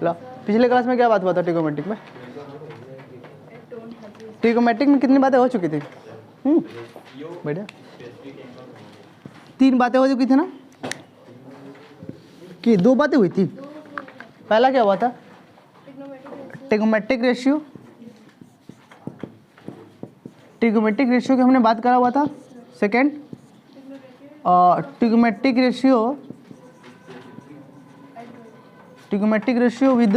लो, पिछले क्लास में क्या बात हुआ था ट्रिगोमेट्रिक में? ट्रिगोमेट्रिक में कितनी बातें हो चुकी थी? बढ़िया, 3 बातें हो चुकी थी ना, कि 2 बातें हुई थी? पहला क्या हुआ था? ट्रिगोमेट्रिक रेशियो, ट्रिगोमेट्रिक रेशियो की हमने बात करा हुआ था। Second, trigonometric ratio with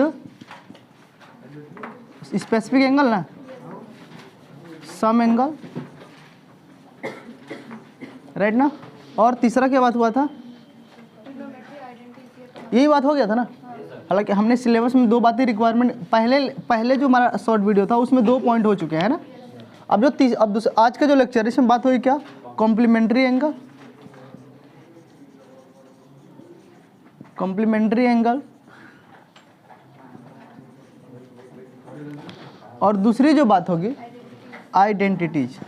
specific angle ना, सम एंगल, राइट ना। और तीसरा क्या बात हुआ था? यही बात हो गया था ना। हालांकि हमने सिलेबस में 2 बातें रिक्वायरमेंट, पहले जो हमारा शॉर्ट वीडियो था उसमें 2 पॉइंट हो चुके हैं ना। अब आज का जो लेक्चर है इसमें बात हुई क्या? कॉम्प्लीमेंट्री एंगल, और दूसरी जो बात होगी आइडेंटिटीज,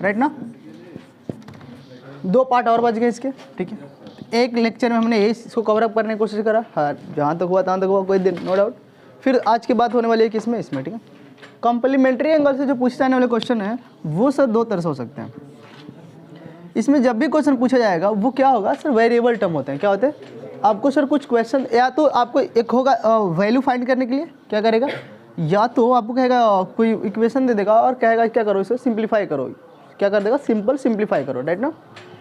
राइट ना। 2 पार्ट और बच गए इसके, ठीक है। एक लेक्चर में हमने यही इसको कवर अप करने की कोशिश करा, हाँ जहाँ तक हुआ तहाँ तक हुआ, कोई दिन नो डाउट। फिर आज की बात होने वाली है किसमें? इसमें, ठीक है। कॉम्प्लीमेंट्री एंगल से जो पूछे जाने वाले क्वेश्चन है वो सर 2 तरह से हो सकते हैं। इसमें जब भी क्वेश्चन पूछा जाएगा वो क्या होगा सर? वेरिएबल टर्म होते हैं। क्या होते हैं? आपको सर कुछ क्वेश्चन, या तो आपको एक होगा वैल्यू फाइंड करने के लिए क्या करेगा, या तो आपको कहेगा कोई इक्वेशन दे देगा और कहेगा क्या करो इसे सिंप्लीफाई करो। क्या कर देगा? सिंपल सिंप्लीफाई करो, राइट ना।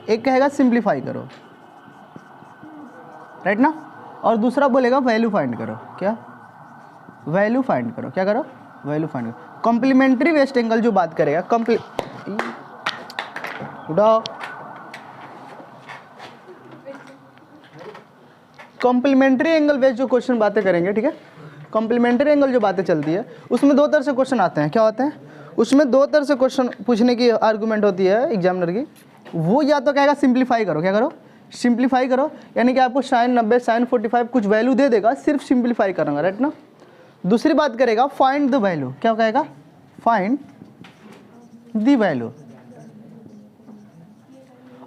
एक कहेगा सिंप्लीफाई करो, राइट ना। और दूसरा बोलेगा वैल्यू फाइंड करो। क्या? वैल्यू फाइंड करो। क्या करो? वैल्यू फाइंड करो। कॉम्प्लीमेंट्री वेस्ट एंगल जो बात करेगा, कॉम्प्लीमेंट्री एंगल बेस्ड जो क्वेश्चन बातें करेंगे, ठीक है। कॉम्प्लीमेंट्री एंगल जो बातें चलती है उसमें 2 तरह से क्वेश्चन आते हैं। क्या होते हैं उसमें? 2 तरह से क्वेश्चन पूछने की आर्गुमेंट होती है एग्जामिनर की। वो या तो कहेगा सिंप्लीफाई करो। क्या करो? सिंप्लीफाई करो, यानी कि आपको sin 90 sin 45 कुछ वैल्यू दे देगा, सिर्फ सिंप्लीफाई करना, राइट ना। दूसरी बात करेगा फाइंड द वैल्यू। क्या कहेगा? Find the value.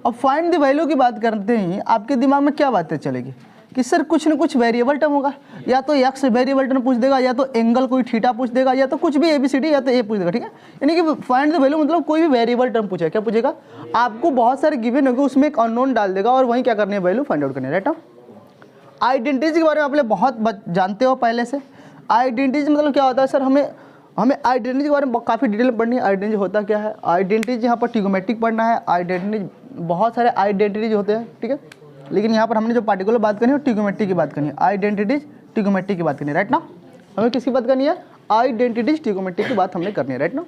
अब फाइंड द वैल्यू की बात करते ही आपके दिमाग में क्या बातें चलेगी कि सर कुछ ना कुछ वेरिएबल टर्म होगा, या तो एक्स वेरिएबल टर्म पूछ देगा, या तो एंगल कोई थीटा पूछ देगा, या तो कुछ भी ABCD, या तो ए पूछ देगा, ठीक है। यानी कि फाइंड द वैल्यू मतलब कोई भी वेरिएबल टर्म पूछेगा। क्या पूछेगा? आपको बहुत सारे गिवन होंगे, उसमें एक अननोन डाल देगा और वहीं क्या करनी है? वैल्यू फाइंड आउट करनी है, राइट ना। आइडेंटिटी के बारे में आप लोग बहुत जानते हो पहले से। आइडेंटिटी मतलब क्या होता है सर? हमें आइडेंटिटी के बारे में काफ़ी डिटेल में पढ़नी है। आइडेंटिटी होता क्या है? आइडेंटिटी यहाँ पर ट्रिगोमेट्रिक पढ़ना है। आइडेंटिटी बहुत सारे आइडेंटिटीज होते हैं, ठीक है। लेकिन यहाँ पर हमने जो पार्टिकुलर बात करनी है ट्रिगोमेट्री की बात करनी है। आइडेंटिटीज ट्रिगोमेट्री की बात करनी है, राइट ना। हमें किसकी बात करनी है? आइडेंटिटीज ट्रिगोमेट्री की बात हमने करनी है, राइट ना।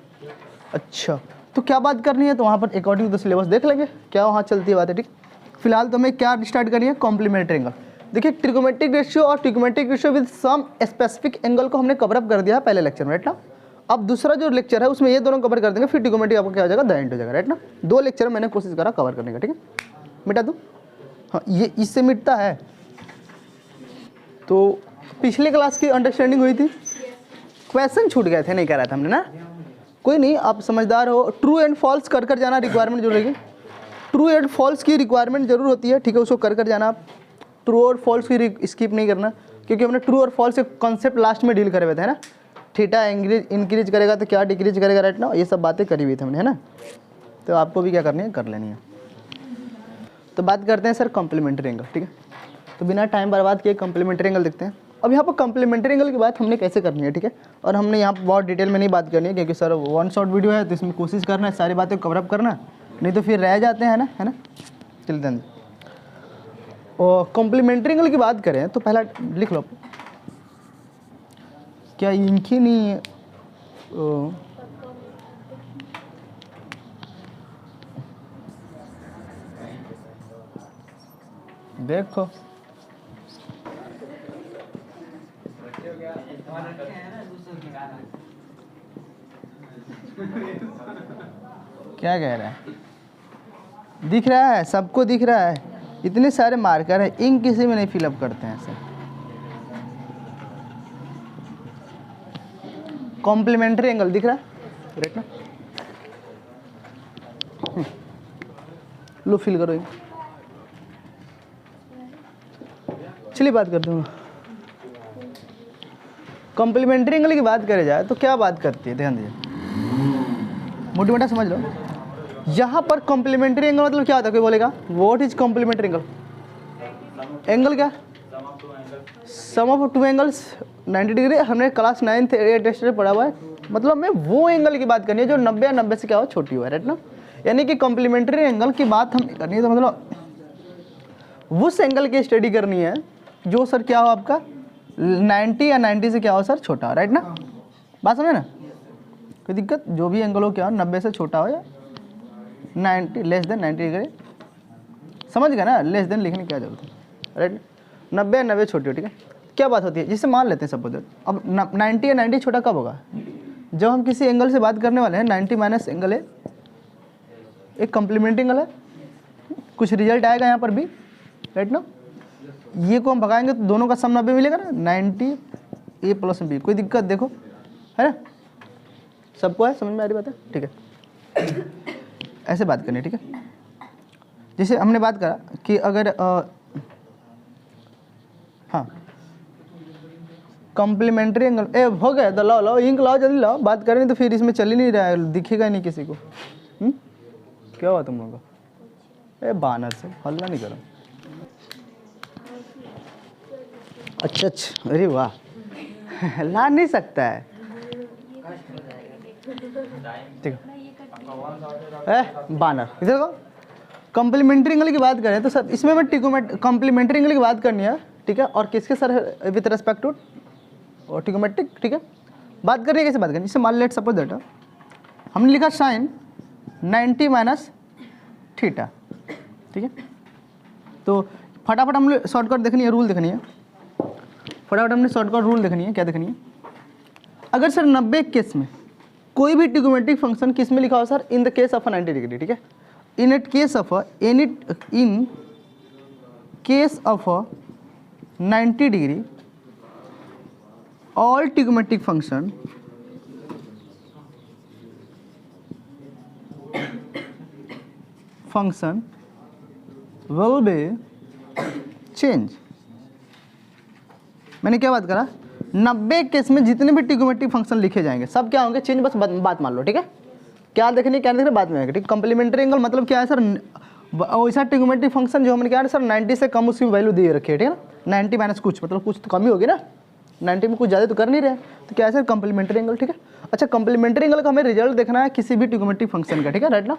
अच्छा, तो क्या बात करनी है? तो वहाँ पर अकॉर्डिंग टू द सिलेबस देख लेंगे क्या वहाँ चलती है बातें, ठीक। फिलहाल तो हमें क्या स्टार्ट करनी है? Complementary angle. देखिए ट्रिगोमेट्रिक रेशियो और trigonometric ratio with some specific angle को हमने कवर अप कर दिया है पहले लेक्चर में, राइट ना। अब दूसरा जो लेक्चर है उसमें ये दोनों कवर कर देंगे, फिर ट्रिगोमेट्री आपको क्या हो जाएगा? द एंड हो जाएगा, राइट ना। 2 लेक्चर मैंने कोशिश करा कवर करने का, ठीक है। मिटा दूँ? हाँ, ये इससे मिटता है। तो पिछले क्लास की अंडरस्टैंडिंग हुई थी, क्वेश्चन छूट गए थे, नहीं कह रहा था हमने ना। कोई नहीं, आप समझदार हो। ट्रू एंड फॉल्स कर जाना रिक्वायरमेंट जरूर रहेगी। ट्रू एंड फॉल्स की रिक्वायरमेंट जरूर होती है, ठीक है। उसको कर जाना आप। ट्रू और फॉल्स की स्किप नहीं करना, क्योंकि हमने ट्रू और फॉल्स के कॉन्सेप्ट लास्ट में डील करे हुए थे, है ना। थीटा इंक्रीज करेगा तो क्या डिक्रीज करेगा, राइट ना। ये सब बातें करी हुई थी हमने, है ना। तो आपको भी क्या करनी है? कर लेनी है। तो बात करते हैं सर कॉम्प्लीमेंट्री एंगल, ठीक है। तो बिना टाइम बर्बाद किए कॉम्प्लीमेंट्री एंगल देखते हैं। अब यहाँ पर कॉम्प्लीमेंट्री एंगल की बात हमने कैसे करनी है, ठीक है। और हमने यहाँ पर बहुत डिटेल में नहीं बात करनी है, क्योंकि सर 1 शॉर्ट वीडियो है, तो इसमें कोशिश करना है सारी बातें कवर अप करना, नहीं तो फिर रह जाते हैं ना, है ना। चलते हैं। और कॉम्प्लीमेंट्री एंगल की बात करें तो पहला लिख लो, क्या इनकी नहीं देखो क्या कह रहा है? दिख रहा है? सबको दिख रहा है? इतने सारे मार्कर हैं, इंक किसी में नहीं फिलअप करते हैं सर। कॉम्प्लीमेंट्री एंगल दिख रहा है, राइट ना। लो फिल करो। चलिए बात करते हैं। कॉम्प्लीमेंट्री एंगल की बात करे जाए तो क्या बात करती है, ध्यान दीजिए, मोटी मोटा समझ लो। यहाँ पर कॉम्प्लीमेंट्री एंगल मतलब क्या होता है, कोई बोलेगा what is complementary angle? Angle क्या? सम ऑफ टू एंगल्स 90 डिग्री। हमने क्लास 9th 8th में पढ़ा हुआ है। मतलब हमें वो एंगल की बात करनी है जो 90 या 90 से क्या हो छोटी हुआ है, राइट ना। यानी कि कॉम्प्लीमेंट्री एंगल की बात हम करनी है तो मतलब उस एंगल की स्टडी करनी है जो सर क्या हो आपका 90 या 90 से क्या हो सर छोटा हो, राइट ना। बात समझे ना, कोई दिक्कत? जो भी एंगल हो क्या हो 90 से छोटा हो या 90 लेस देन 90 डिग्री, समझ गए ना। लेस देन लिखने की क्या जरूरत है, राइट। 90 या 90 छोटी हो, ठीक है। क्या बात होती है, जिससे मान लेते हैं सपोज अब 90 या 90 छोटा कब होगा, जब हम किसी एंगल से बात करने वाले हैं 90 माइनस एंगल है, एक कॉम्प्लीमेंट्री एंगल है, कुछ रिजल्ट आएगा यहाँ पर भी, राइट ना। ये को हम भगाएंगे तो दोनों का सम 90 मिलेगा ना, 90 ए प्लस बी। कोई दिक्कत देखो, है ना, सबको है, समझ में आ रही बात है, ठीक है। ऐसे बात करनी है, ठीक है। जैसे हमने बात करा कि अगर हाँ कॉम्प्लीमेंट्री एंगल ए हो गया तो लाओ लाओ इंक लाओ, जल्दी लाओ, बात करें तो फिर इसमें चल ही नहीं रहा है, दिखेगा नहीं किसी को। क्या हुआ तुम लोगों को? ए बानर से हल्ला नहीं करो। अच्छा अच्छा, अरे वाह ला नहीं सकता है, ठीक है। बानर इधर को। कॉम्प्लीमेंट्री एंगल की बात करें तो सर इसमें मैं कॉम्प्लीमेंट्री एंगल की बात करनी है, ठीक है। और किसके सर विथ रेस्पेक्ट टू और ट्रिगोमेट्रिक, ठीक है। बात करिए कैसे बात करनी, इससे मान लेट सपोज दैट हमने लिखा साइन 90 माइनस थीटा, ठीक है। तो फटाफट हमने शॉर्टकट देखनी है, रूल देखनी है, फटाफट हमने शॉर्टकट रूल देखनी है। क्या देखनी है, अगर सर 90 केस में कोई भी ट्रिगोमेट्रिक फंक्शन किस में लिखा हो sir, in the case of 90 degree, ठीक है। In case of in case of 90 degree all trigonometric function will be change। मैंने क्या बात करा, 90 केस में जितने भी ट्रिगोमेट्रिक फंक्शन लिखे जाएंगे सब क्या होंगे, चेंज। बस बात मान लो, ठीक है। क्या देखनी क्या देखना बाद में आएगा, ठीक। कॉम्प्लीमेंट्री एंगल मतलब क्या है सर, वैसा ट्रिगोमेट्रिक फंक्शन जो हमने क्या है सर 90 से कम उसकी वैल्यू दे रखी है, ठीक है ना। 90 माइनस कुछ मतलब कुछ तो कमी होगी ना, 90 में कुछ ज़्यादा तो कर नहीं रहे, तो क्या है सर कॉम्प्लीमेंट्री एंगल, ठीक है। अच्छा कॉम्प्लीमेंट्री एंगल का हमें रिजल्ट देखना है किसी भी ट्रिगोमेट्रिक फंक्शन का, ठीक है, राइट ना।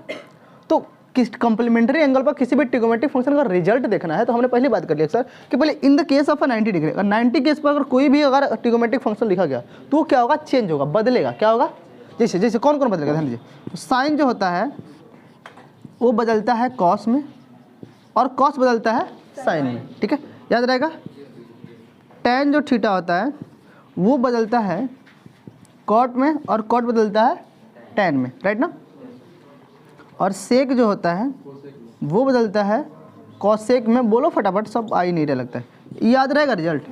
तो किस कॉम्प्लीमेंट्री एंगल पर किसी भी ट्रिगोमेट्रिक फंक्शन का रिजल्ट देखना है तो हमने पहले बात कर लिया सर कि पहले in the case of 90 degree, अगर 90 केस पर अगर कोई भी अगर ट्रिगोमेट्रिक फंक्शन लिखा गया तो क्या होगा, चेंज होगा, बदलेगा। क्या होगा, जैसे जैसे कौन कौन बदलेगा, ध्यान दीजिए। तो साइन जो होता है वो बदलता है कॉस में और कॉस बदलता है साइन में, ठीक है, याद रहेगा। टेन जो थीटा होता है वो बदलता है कॉट में और कॉट बदलता है टेन में, राइट ना। और सेक जो होता है वो बदलता है कॉसेक में। बोलो फटाफट, सब आ ही नहीं रहा लगता है, याद रहेगा रिजल्ट।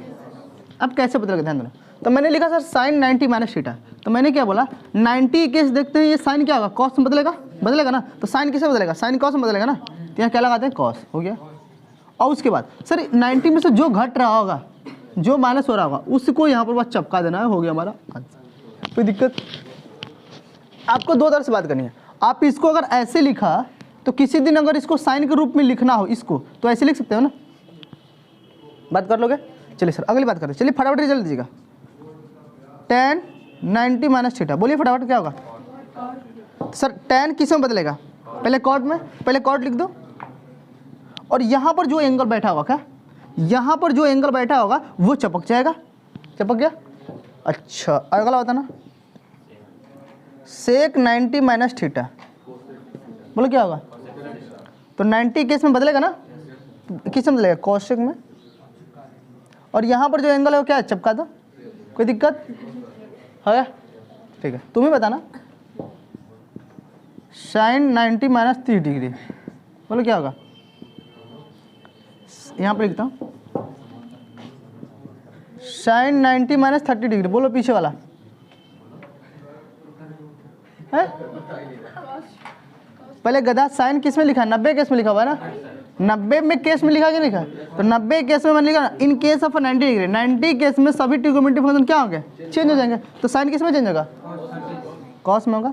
अब कैसे बदलेगा, ध्यान देना। तो मैंने लिखा सर साइन 90 माइनस थीटा, तो मैंने क्या बोला 90 केस देखते हैं ये साइन क्या होगा, कॉस में बदलेगा, बदलेगा ना। तो साइन किसे बदलेगा, साइन कॉस में बदलेगा ना। तो यहाँ क्या लगाते हैं, कॉस हो गया। और उसके बाद सर 90 में से जो घट रहा होगा, जो माइनस हो रहा होगा, उसको यहाँ पर बस चपका देना है, हो गया हमारा आंसर। कोई दिक्कत? आपको दो तरह से बात करनी है। आप इसको अगर ऐसे लिखा तो किसी दिन अगर इसको साइन के रूप में लिखना हो इसको, तो ऐसे लिख सकते हो ना, बात कर लोगे। चलिए सर अगली बात करते हैं, चलिए फटाफट रिजल्ट दीजिएगा। टेन 90 माइनस थीटा, बोलिए फटाफट क्या होगा सर। टेन किस में बदलेगा, पहले कॉट में, पहले कॉट लिख दो। और यहाँ पर जो एंगल बैठा होगा, क्या यहाँ पर जो एंगल बैठा होगा वो चपक जाएगा, चपक गया। अच्छा अगला बताना, सेक 90 माइनस थीटा, बोलो क्या होगा। तो 90 केस में बदलेगा ना, किस में बदलेगा, कॉसेक में। और यहाँ पर जो एंगल है वो क्या है, चपका दो। कोई दिक्कत है, ठीक है। तुम ही बताना, साइन 90 माइनस 30 डिग्री, बोलो क्या होगा। यहाँ पर लिखता हूँ साइन 90 माइनस 30 डिग्री, बोलो पीछे वाला है। पहले गधा साइन किस में लिखा है, 90 केस में लिखा हुआ है ना। 90 में केस में लिखा कि नहीं लिखा? तो 90 केस में मैंने लिखा ना, in case of 90 degree, 90 case में सभी ट्रिग्नोमेट्री फंक्शन क्या होंगे? चेंज हो जाएंगे। तो साइन किस में चेंज होगा? कॉस में होगा।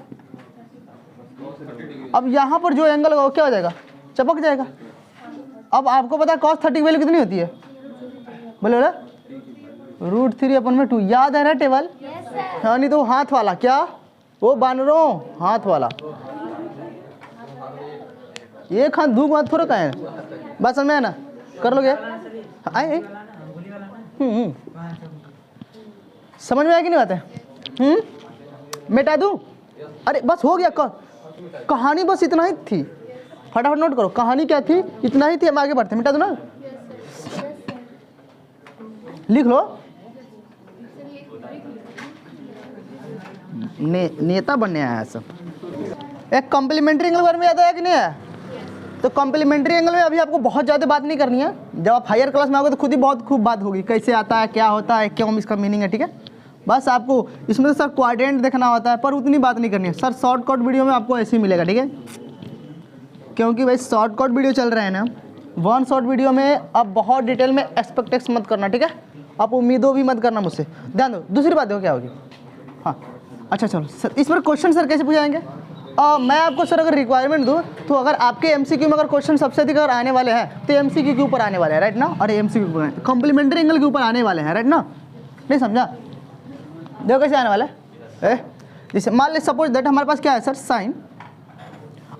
अब यहाँ पर जो एंगल होगा वो क्या हो जाएगा? चपक जाएगा। अब आपको पता है कॉस 30 की वैल्यू कितनी होती है? बोले बोला √3/2। याद है ना टेबल? हाँ, नहीं तो हाथ वाला क्या, वो बानरों हाथ वाला, एक हाथ दो हाथ थोड़ा का है। बात समझ में है ना? कर लोगे? आए समझ में आया कि नहीं बात है? मिटा दूं? अरे बस हो गया। कहानी बस इतना ही थी, फटाफट नोट करो। कहानी क्या थी? इतना ही थी। हम आगे बढ़ते। मिटा दो ना, लिख लो। नेता बनने आया सब। एक कॉम्प्लीमेंट्री एंगल बारे में याद आया कि नहीं आया? तो कॉम्प्लीमेंट्री एंगल में अभी आपको बहुत ज़्यादा बात नहीं करनी है। जब आप हायर क्लास में आओगे तो खुद ही बहुत खूब बात होगी, कैसे आता है, क्या होता है, क्यों इसका मीनिंग है। ठीक है, बस आपको इसमें तो सर क्वाड्रेंट देखना होता है, पर उतनी बात नहीं करनी है सर। शॉर्टकट वीडियो में आपको ऐसे ही मिलेगा। ठीक है, क्योंकि भाई शॉर्टकट वीडियो चल रहे हैं ना, वन शॉर्ट वीडियो में अब बहुत डिटेल में एक्सपेक्टेक्स मत करना। ठीक है, आप उम्मीदों भी मत करना मुझसे। ध्यान दो। दूसरी बात देखो क्या होगी। हाँ अच्छा चलो सर, इस पर क्वेश्चन सर कैसे पूछाएंगे? मैं आपको सर अगर रिक्वायरमेंट दूँ तो अगर आपके एमसीक्यू में अगर क्वेश्चन सबसे अधिक अगर आने वाले हैं तो एमसीक्यू के ऊपर आने वाले हैं, राइट ना? और एमसीक्यू के कॉम्प्लीमेंट्री एंगल के ऊपर आने वाले हैं, राइट ना? नहीं समझा? देखो कैसे आने वाला है। जैसे मान ले सपोज दैट हमारे पास क्या है सर, साइन।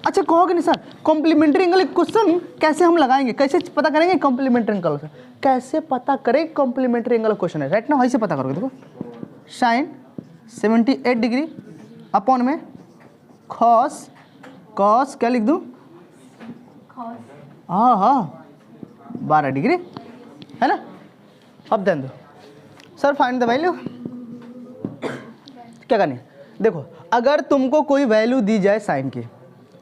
अच्छा कहोगे नहीं सर कॉम्प्लीमेंट्री एंगल क्वेश्चन कैसे हम लगाएंगे, कैसे पता करेंगे कॉम्प्लीमेंट्री एंगल से? कैसे पता करें कॉम्प्लीमेंट्री एंगल क्वेश्चन है, राइट ना? वैसे पता करोगे। देखो साइन 78 डिग्री अपॉन में कॉस, कॉस क्या लिख दूं? हाँ 12 डिग्री है ना? अब ध्यान दो सर, फाइंड द वैल्यू। क्या करनी है? देखो अगर तुमको कोई वैल्यू दी जाए साइन की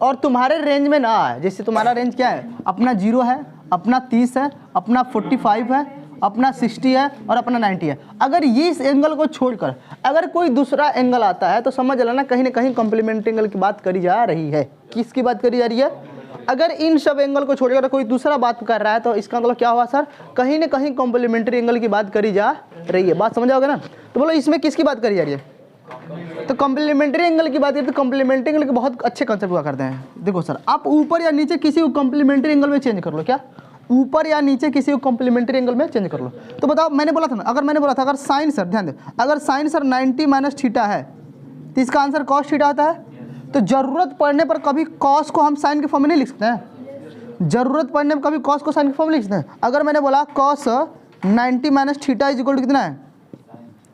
और तुम्हारे रेंज में ना आए, जैसे तुम्हारा रेंज क्या है, अपना 0 है, अपना 30 है, अपना 45 है, अपना 60 है और अपना 90 है। अगर ये इस एंगल को छोड़कर अगर कोई दूसरा एंगल आता है तो समझ लेना कहीं ना कहीं कॉम्प्लीमेंट्री एंगल की बात करी जा रही है। किसकी बात करी जा रही है? अगर इन सब एंगल को छोड़कर कोई दूसरा बात कर रहा है तो इसका मतलब क्या हुआ सर? कहीं ना कहीं कॉम्प्लीमेंट्री एंगल की बात करी जा रही है। बात समझ आओगे ना? तो बोलो इसमें किसकी बात करी जा रही है? तो कॉम्प्लीमेंट्री एंगल की बात करते तो कॉम्प्लीमेंट्री एंगल के बहुत अच्छे कंसेप्ट हुआ करते हैं। देखो सर आप ऊपर या नीचे किसी को कॉम्प्लीमेंट्री एंगल में चेंज कर लो। क्या? ऊपर या नीचे किसी को कॉम्प्लीमेंट्री एंगल में चेंज कर लो। तो बताओ, मैंने बोला था ना, अगर मैंने बोला था अगर साइन सर, ध्यान दे, अगर साइन सर 90 माइनस थीटा है तो इसका आंसर कॉस थीटा आता है। तो जरूरत पड़ने पर कभी कॉस को हम साइन के फॉर्म में नहीं लिख सकते हैं? जरूरत पड़ने पर कभी कॉस को साइन के फॉर्म में लिख सकते हैं? अगर मैंने बोला cos 90 minus theta is equal to कितना है?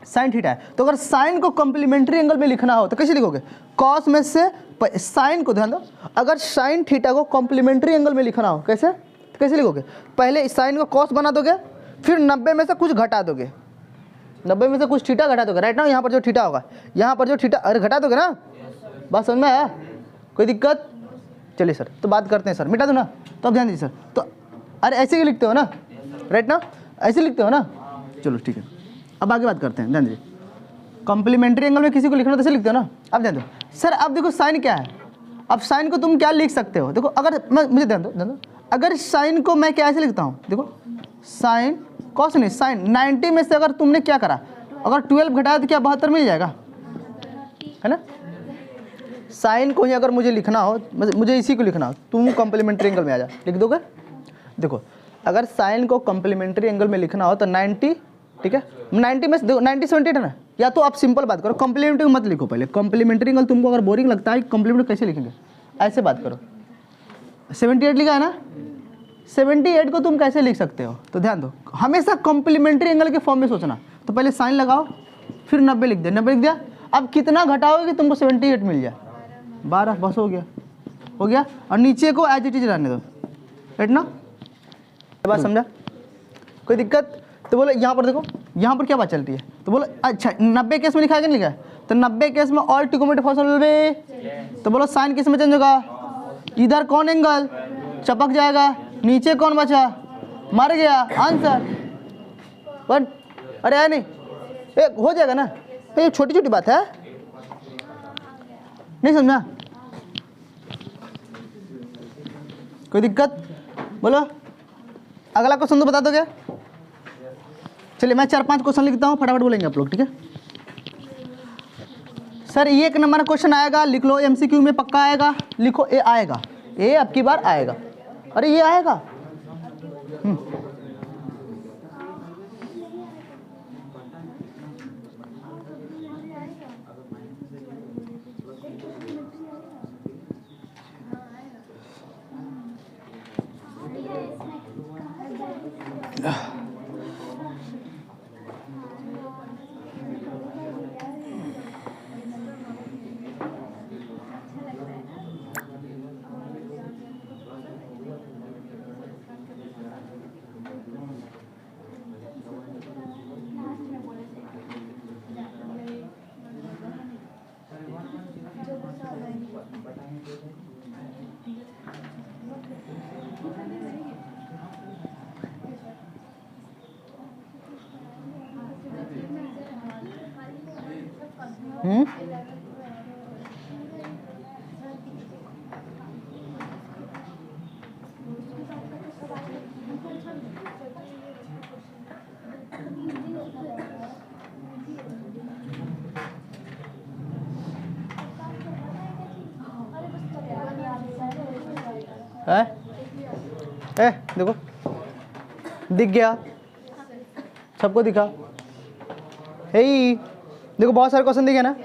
साइन थीटा है। तो अगर साइन को कॉम्प्लीमेंट्री एंगल में लिखना हो तो कैसे लिखोगे? कॉस में से साइन को, ध्यान दो, अगर साइन थीटा को कॉम्प्लीमेंट्री एंगल में लिखना हो कैसे, तो कैसे लिखोगे? पहले साइन को कॉस बना दोगे, फिर 90 में से कुछ घटा दोगे, 90 में से कुछ थीटा घटा दोगे, राइट ना? यहाँ पर जो थीटा होगा, यहाँ पर जो थीटा, अरे घटा दोगे ना। बात समझ में आया? कोई दिक्कत? चलिए सर तो बात करते हैं सर, मिटा दो ना। तो अब ध्यान दीजिए सर, तो अरे ऐसे ही लिखते हो ना, राइट ना? ऐसे लिखते हो ना? चलो ठीक है, अब आगे बात करते हैं। ध्यान दीजिए, कॉम्प्लीमेंट्री एंगल में किसी को लिखना तो ऐसे लिखते हो ना। अब ध्यान दो सर, अब देखो साइन क्या है। अब साइन को तुम क्या लिख सकते हो? देखो अगर मैं, मुझे ध्यान दो, अगर साइन को मैं कैसे लिखता हूँ, देखो साइन कॉस नहीं, साइन 90 में से अगर तुमने क्या करा, अगर 12 घटाया तो क्या 72 मिल जाएगा, है ना? साइन को ही अगर मुझे लिखना हो, मुझे इसी को लिखना हो, तुम कॉम्प्लीमेंट्री एंगल में आ जा, लिख दोगे? देखो अगर साइन को कॉम्प्लीमेंट्री एंगल में लिखना हो तो 90, ठीक है, 90 में 90 78 है ना। या तो आप सिंपल बात करो, कॉम्प्लीमेंट्री मत लिखो पहले। कॉम्प्लीमेंट्री एंगल तुमको अगर बोरिंग लगता है, कॉम्प्लीमेंट्री कैसे लिखेंगे? ऐसे बात करो। 78 लिखा है ना, 78 को तुम कैसे लिख सकते हो? तो ध्यान दो, हमेशा कॉम्प्लीमेंट्री एंगल के फॉर्म में सोचना। तो पहले साइन लगाओ, फिर 90 लिख दे, 90 लिख दिया। अब कितना घटाओगे कि तुमको 78 मिल जाए? 12, बस हो गया, हो गया। और नीचे को एज इट इज रहने दो, राइट ना? बात समझा? कोई दिक्कत? तो बोलो यहाँ पर देखो, यहाँ पर क्या बात चलती है? तो बोलो अच्छा 90 केस में लिखा है कि नहीं लिखा है? तो 90 केस में ऑल ट्रिग्नोमेट्री फंक्शन में, तो बोलो साइन किस में चेंज होगा? इधर कौन एंगल चपक जाएगा, नीचे कौन बचा? मर गया, आंसर वन। अरे है नहीं, एक हो जाएगा ना? ये छोटी छोटी बात है, नहीं समझा? कोई दिक्कत? बोलो अगला क्वेश्चन तो बता दोगे? चलिए मैं 4-5 क्वेश्चन लिखता हूँ, फटाफट बोलेंगे आप लोग, ठीक है? सर ये 1 नंबर क्वेश्चन आएगा, लिख लो, एमसीक्यू में पक्का आएगा, लिखो ए आएगा, ए अब की बार आएगा। अरे ये आएगा। है ए देखो दिख गया, सबको दिखा? हे देखो बहुत सारे क्वेश्चन दिखे ना,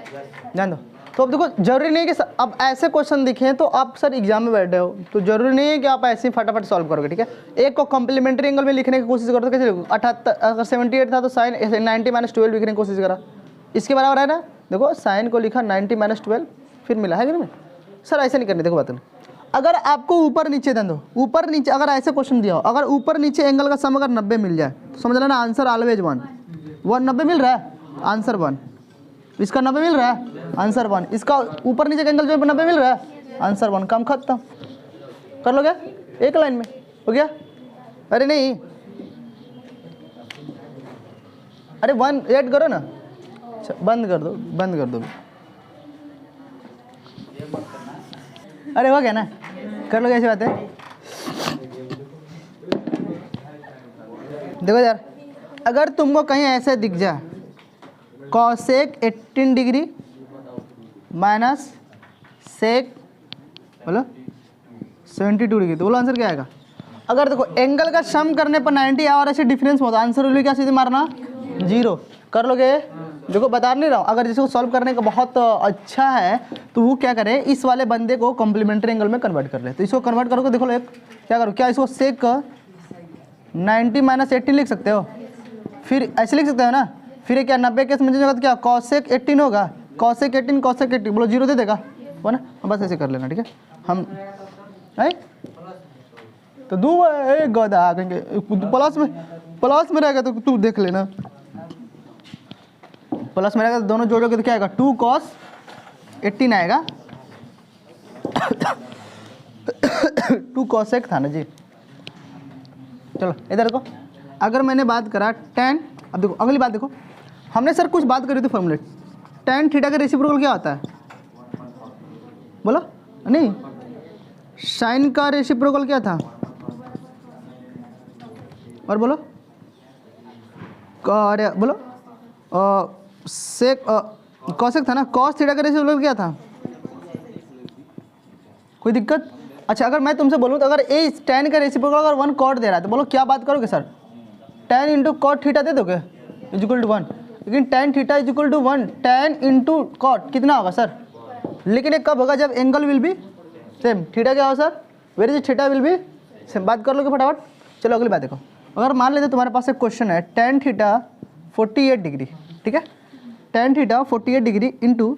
जान दो। तो अब देखो जरूरी नहीं कि अब ऐसे क्वेश्चन दिखे तो आप सर एग्जाम में बैठे हो, तो जरूरी नहीं है कि आप ऐसे ही फटाफट सॉल्व करोगे, ठीक है? एक को कॉम्प्लीमेंट्री एंगल में लिखने की कोशिश करो तो कैसे लिखोगे? 78 अगर 78 था तो साइन 90 - 12 लिखने की कोशिश करा, इसके बराबर है ना? देखो साइन को लिखा 90 - 12 फिर मिला है कि नहीं? सर ऐसे नहीं करनी, देखो बात नहीं। अगर आपको ऊपर नीचे दे दो, ऊपर नीचे अगर ऐसे क्वेश्चन दिया हो, अगर ऊपर नीचे एंगल का सम अगर 90 मिल जाए तो समझ लेना आंसर ऑलवेज 1 90 मिल रहा है, आंसर 1। इसका 90 मिल रहा है, आंसर 1। इसका ऊपर नीचे का एंगल जो 90 मिल रहा है, आंसर 1। काम खत्म। कर लोगे एक लाइन में, हो गया? अरे नहीं, अरे 1 ऐड करो ना, बंद कर दो, बंद कर दो। अरे हो गया ना, कर लो कैसी बात है। देखो यार, अगर तुमको कहीं ऐसे दिख जाए कॉसेक 18 डिग्री माइनस सेक बोलो 72 डिग्री, तो बोलो आंसर क्या आएगा? अगर देखो एंगल का सम करने पर 90 और ऐसे डिफरेंस होता, आंसर वाली क्या सीधे मारना 0। कर लोगे? देखो बता नहीं रहा हूँ, अगर जिसको सॉल्व करने का बहुत अच्छा है तो वो क्या करे, इस वाले बंदे को कॉम्प्लीमेंट्री एंगल में कन्वर्ट कर ले। तो इसको कन्वर्ट करोगे, देखो एक क्या करो, क्या इसको सेक 90 - 18 लिख सकते हो, फिर ऐसे लिख सकते हो ना, फिर क्या 90 के समझेगा तो क्या कॉसेक 18 होगा, कॉसेक 18 कॉसेक 18 बोलो 0 दे देगा, हो ना? बस ऐसे कर लेना, ठीक है? हम है तो दो एक गधा आ कहेंगे प्लस में रहेगा तो तू देख लेना, प्लस में रहेगा तो दोनों जोड़ोगे तो क्या आएगा 2 cos 18 आएगा 2 cosec था ना जी। चलो इधर देखो, अगर मैंने बात करा tan, अब देखो अगली बात देखो, हमने सर कुछ बात करी थी फॉर्मूले, tan थीटा का रेसिप्रोकल क्या होता है? बोलो नहीं, साइन का रेसिप्रोकल क्या था? और बोलो अरे बोलो सेक कॉसेक था ना, कॉस थीटा का रेसिप्रोकल क्या था? कोई दिक्कत? अच्छा अगर मैं तुमसे बोलूँ तो अगर ए tan का रेसिप्रोकल अगर 1 cot दे रहा है तो बोलो क्या बात करोगे sir? tan into cot theta दे दोगे इक्वल टू 1, लेकिन tan theta equal to 1 tan into cot कितना होगा सर? लेकिन ये कब होगा? जब angle will be same. Theta क्या होगा sir? Where is theta will be same. बात कर लोगे फटाफट। चलो अगली बात देखो, अगर मान लेते तुम्हारे पास एक क्वेश्चन है tan थीटा 48 डिग्री, ठीक है? tan theta 48 degree into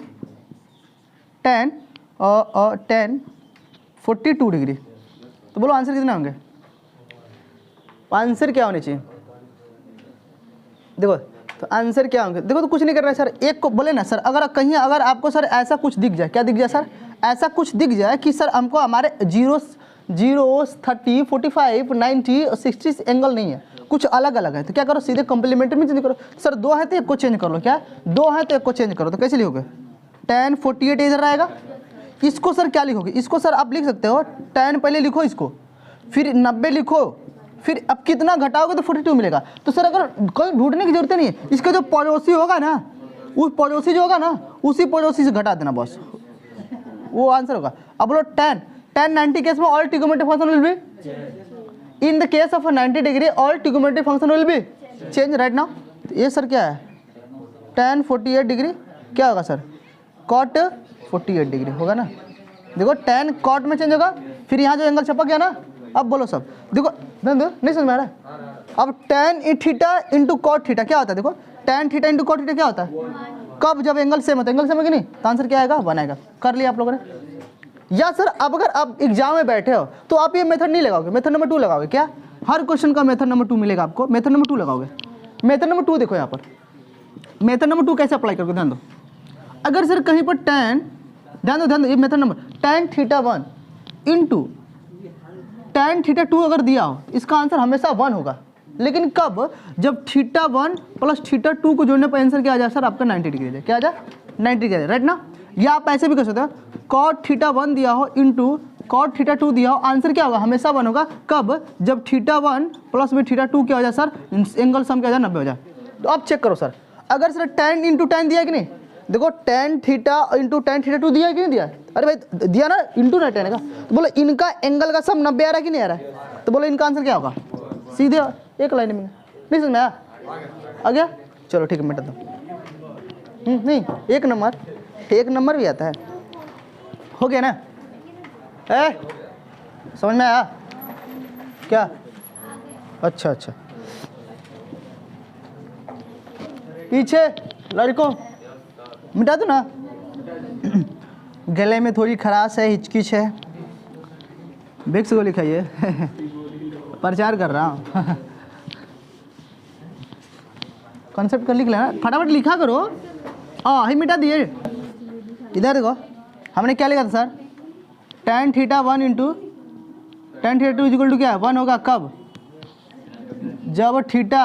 tan 42 degree, तो बोलो आंसर कितने होंगे? आंसर क्या होने चाहिए? देखो तो आंसर क्या होंगे? देखो तो कुछ नहीं कर रहा है सर, एक को बोले ना सर, अगर कहीं अगर आपको सर ऐसा कुछ दिख जाए, क्या दिख जाए सर? ऐसा कुछ दिख जाए कि सर हमको हमारे 0 30 45 90 60 एंगल नहीं है, कुछ अलग अलग है, तो क्या करो सीधे कॉम्प्लीमेंट्री में चेंज करो। सर 2 है तो एक को चेंज कर लो, क्या 2 है तो एक को चेंज करो, तो कैसे लिखोगे? tan 48 इधर आएगा, इसको सर क्या लिखोगे? इसको सर आप लिख सकते हो tan पहले लिखो इसको, फिर 90 लिखो, फिर अब कितना घटाओगे तो 42 मिलेगा। तो सर अगर कोई ढूंढने की जरूरत नहीं है, इसका जो पड़ोसी होगा ना, उस पड़ोसी जो होगा ना उसी पड़ोसी से घटा देना बस, वो आंसर होगा। अब बोलो tan 90 केस में all trigonometric function will be, in the case of 90 degree all trigonometric function will be change right now. तो ये सर क्या है, tan 48 डिग्री क्या होगा सर, cot 48 डिग्री होगा ना। देखो tan cot में चेंज होगा, फिर यहाँ जो एंगल छपा गया ना, अब बोलो सब, देखो नहीं समझ में आ रहा है। अब tan theta into cot theta क्या होता है, देखो tan theta into cot theta क्या होता है, कब जब एंगल सेम होता है, एंगल सेम है कि नहीं, तो आंसर क्या आएगा 1 आएगा। कर लिया आप लोगों ने। या सर अब अगर आप एग्जाम में बैठे हो तो आप ये मेथड नहीं लगाओगे, मेथड नंबर 2 लगाओगे। क्या, हर क्वेश्चन का मेथड नंबर 2 मिलेगा आपको, मेथड नंबर 2 लगाओगे। मेथड नंबर 2 देखो यहाँ पर, मेथड नंबर 2 कैसे अप्लाई करोगे, ध्यान दो। अगर सर कहीं पर tan, ध्यान दो ये method number, tan theta 1 into tan theta 2 अगर दिया हो, इसका आंसर हमेशा 1 होगा। लेकिन कब, जब थीटा 1 प्लस थीटा 2 को जोड़ने पर आंसर क्या आ जाए सर आपका 90 डिग्री है, क्या आ जाए 90 डिग्री, राइट ना। या आप ऐसे भी कर सकते हो, कॉट थीटा 1 दिया हो इंटू कॉट थीटा 2 दिया हो, आंसर क्या होगा हमेशा 1 होगा। कब, जब थीटा 1 प्लस में थीटा 2 क्या हो जाए सर, एंगल सम क्या हो जाए 90 हो जाए। तो अब चेक करो सर, अगर सर tan इंटू tan दिया कि नहीं, देखो tan theta into tan theta 2 दिया है कि नहीं दिया, अरे भाई दिया ना, इंटू ना tan का, तो बोलो इनका एंगल का सम 90 आ रहा है कि नहीं आ रहा है, तो बोलो इनका आंसर क्या होगा, सीधे एक लाइन में। नहीं समझ में आया, आ गया, चलो ठीक है मिटा दो। नहीं एक नंबर भी आता है, हो गया ना, समझ में आया क्या, अच्छा पीछे लड़कों मिटा दो ना। गले में थोड़ी खराश है, हिचकिच है, विक्स गोली खाइए। प्रचार कर रहा हूँ। कॉन्सेप्ट कर लिख लेना, फटाफट लिखा करो। ही मिटा दिए। इधर देखो हमने क्या लिखा था sir, tan theta 1 into tan theta 2 equal to क्या है 1 होगा। कब, जब थीटा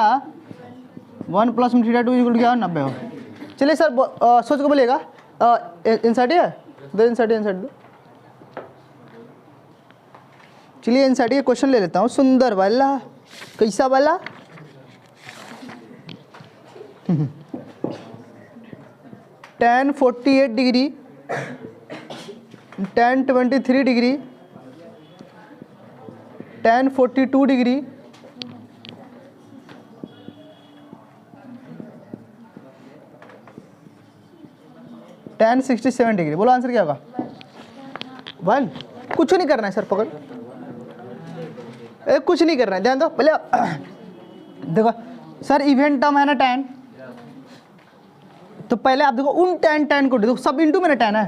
1 प्लस में थीटा 2 इक्वल टू क्या हो 90 हो। चलिए सर सोच के बोलिएगा, इंसर्ट है दो, इंसर्ट दो। चलिए इंसर्ट ये क्वेश्चन ले लेता हूँ, सुंदर वाला, कैसा वाला, tan 48 degree, tan 23 degree, tan 42 degree, tan 67 degree. बोलो आंसर क्या होगा 1। कुछ नहीं करना है सर, पकड़, कुछ नहीं करना है, ध्यान दो पहले। देखो सर इवेंट टर्म है ना tan, तो पहले आप देखो उन tan को देखो, सब इंटू में ना tan है,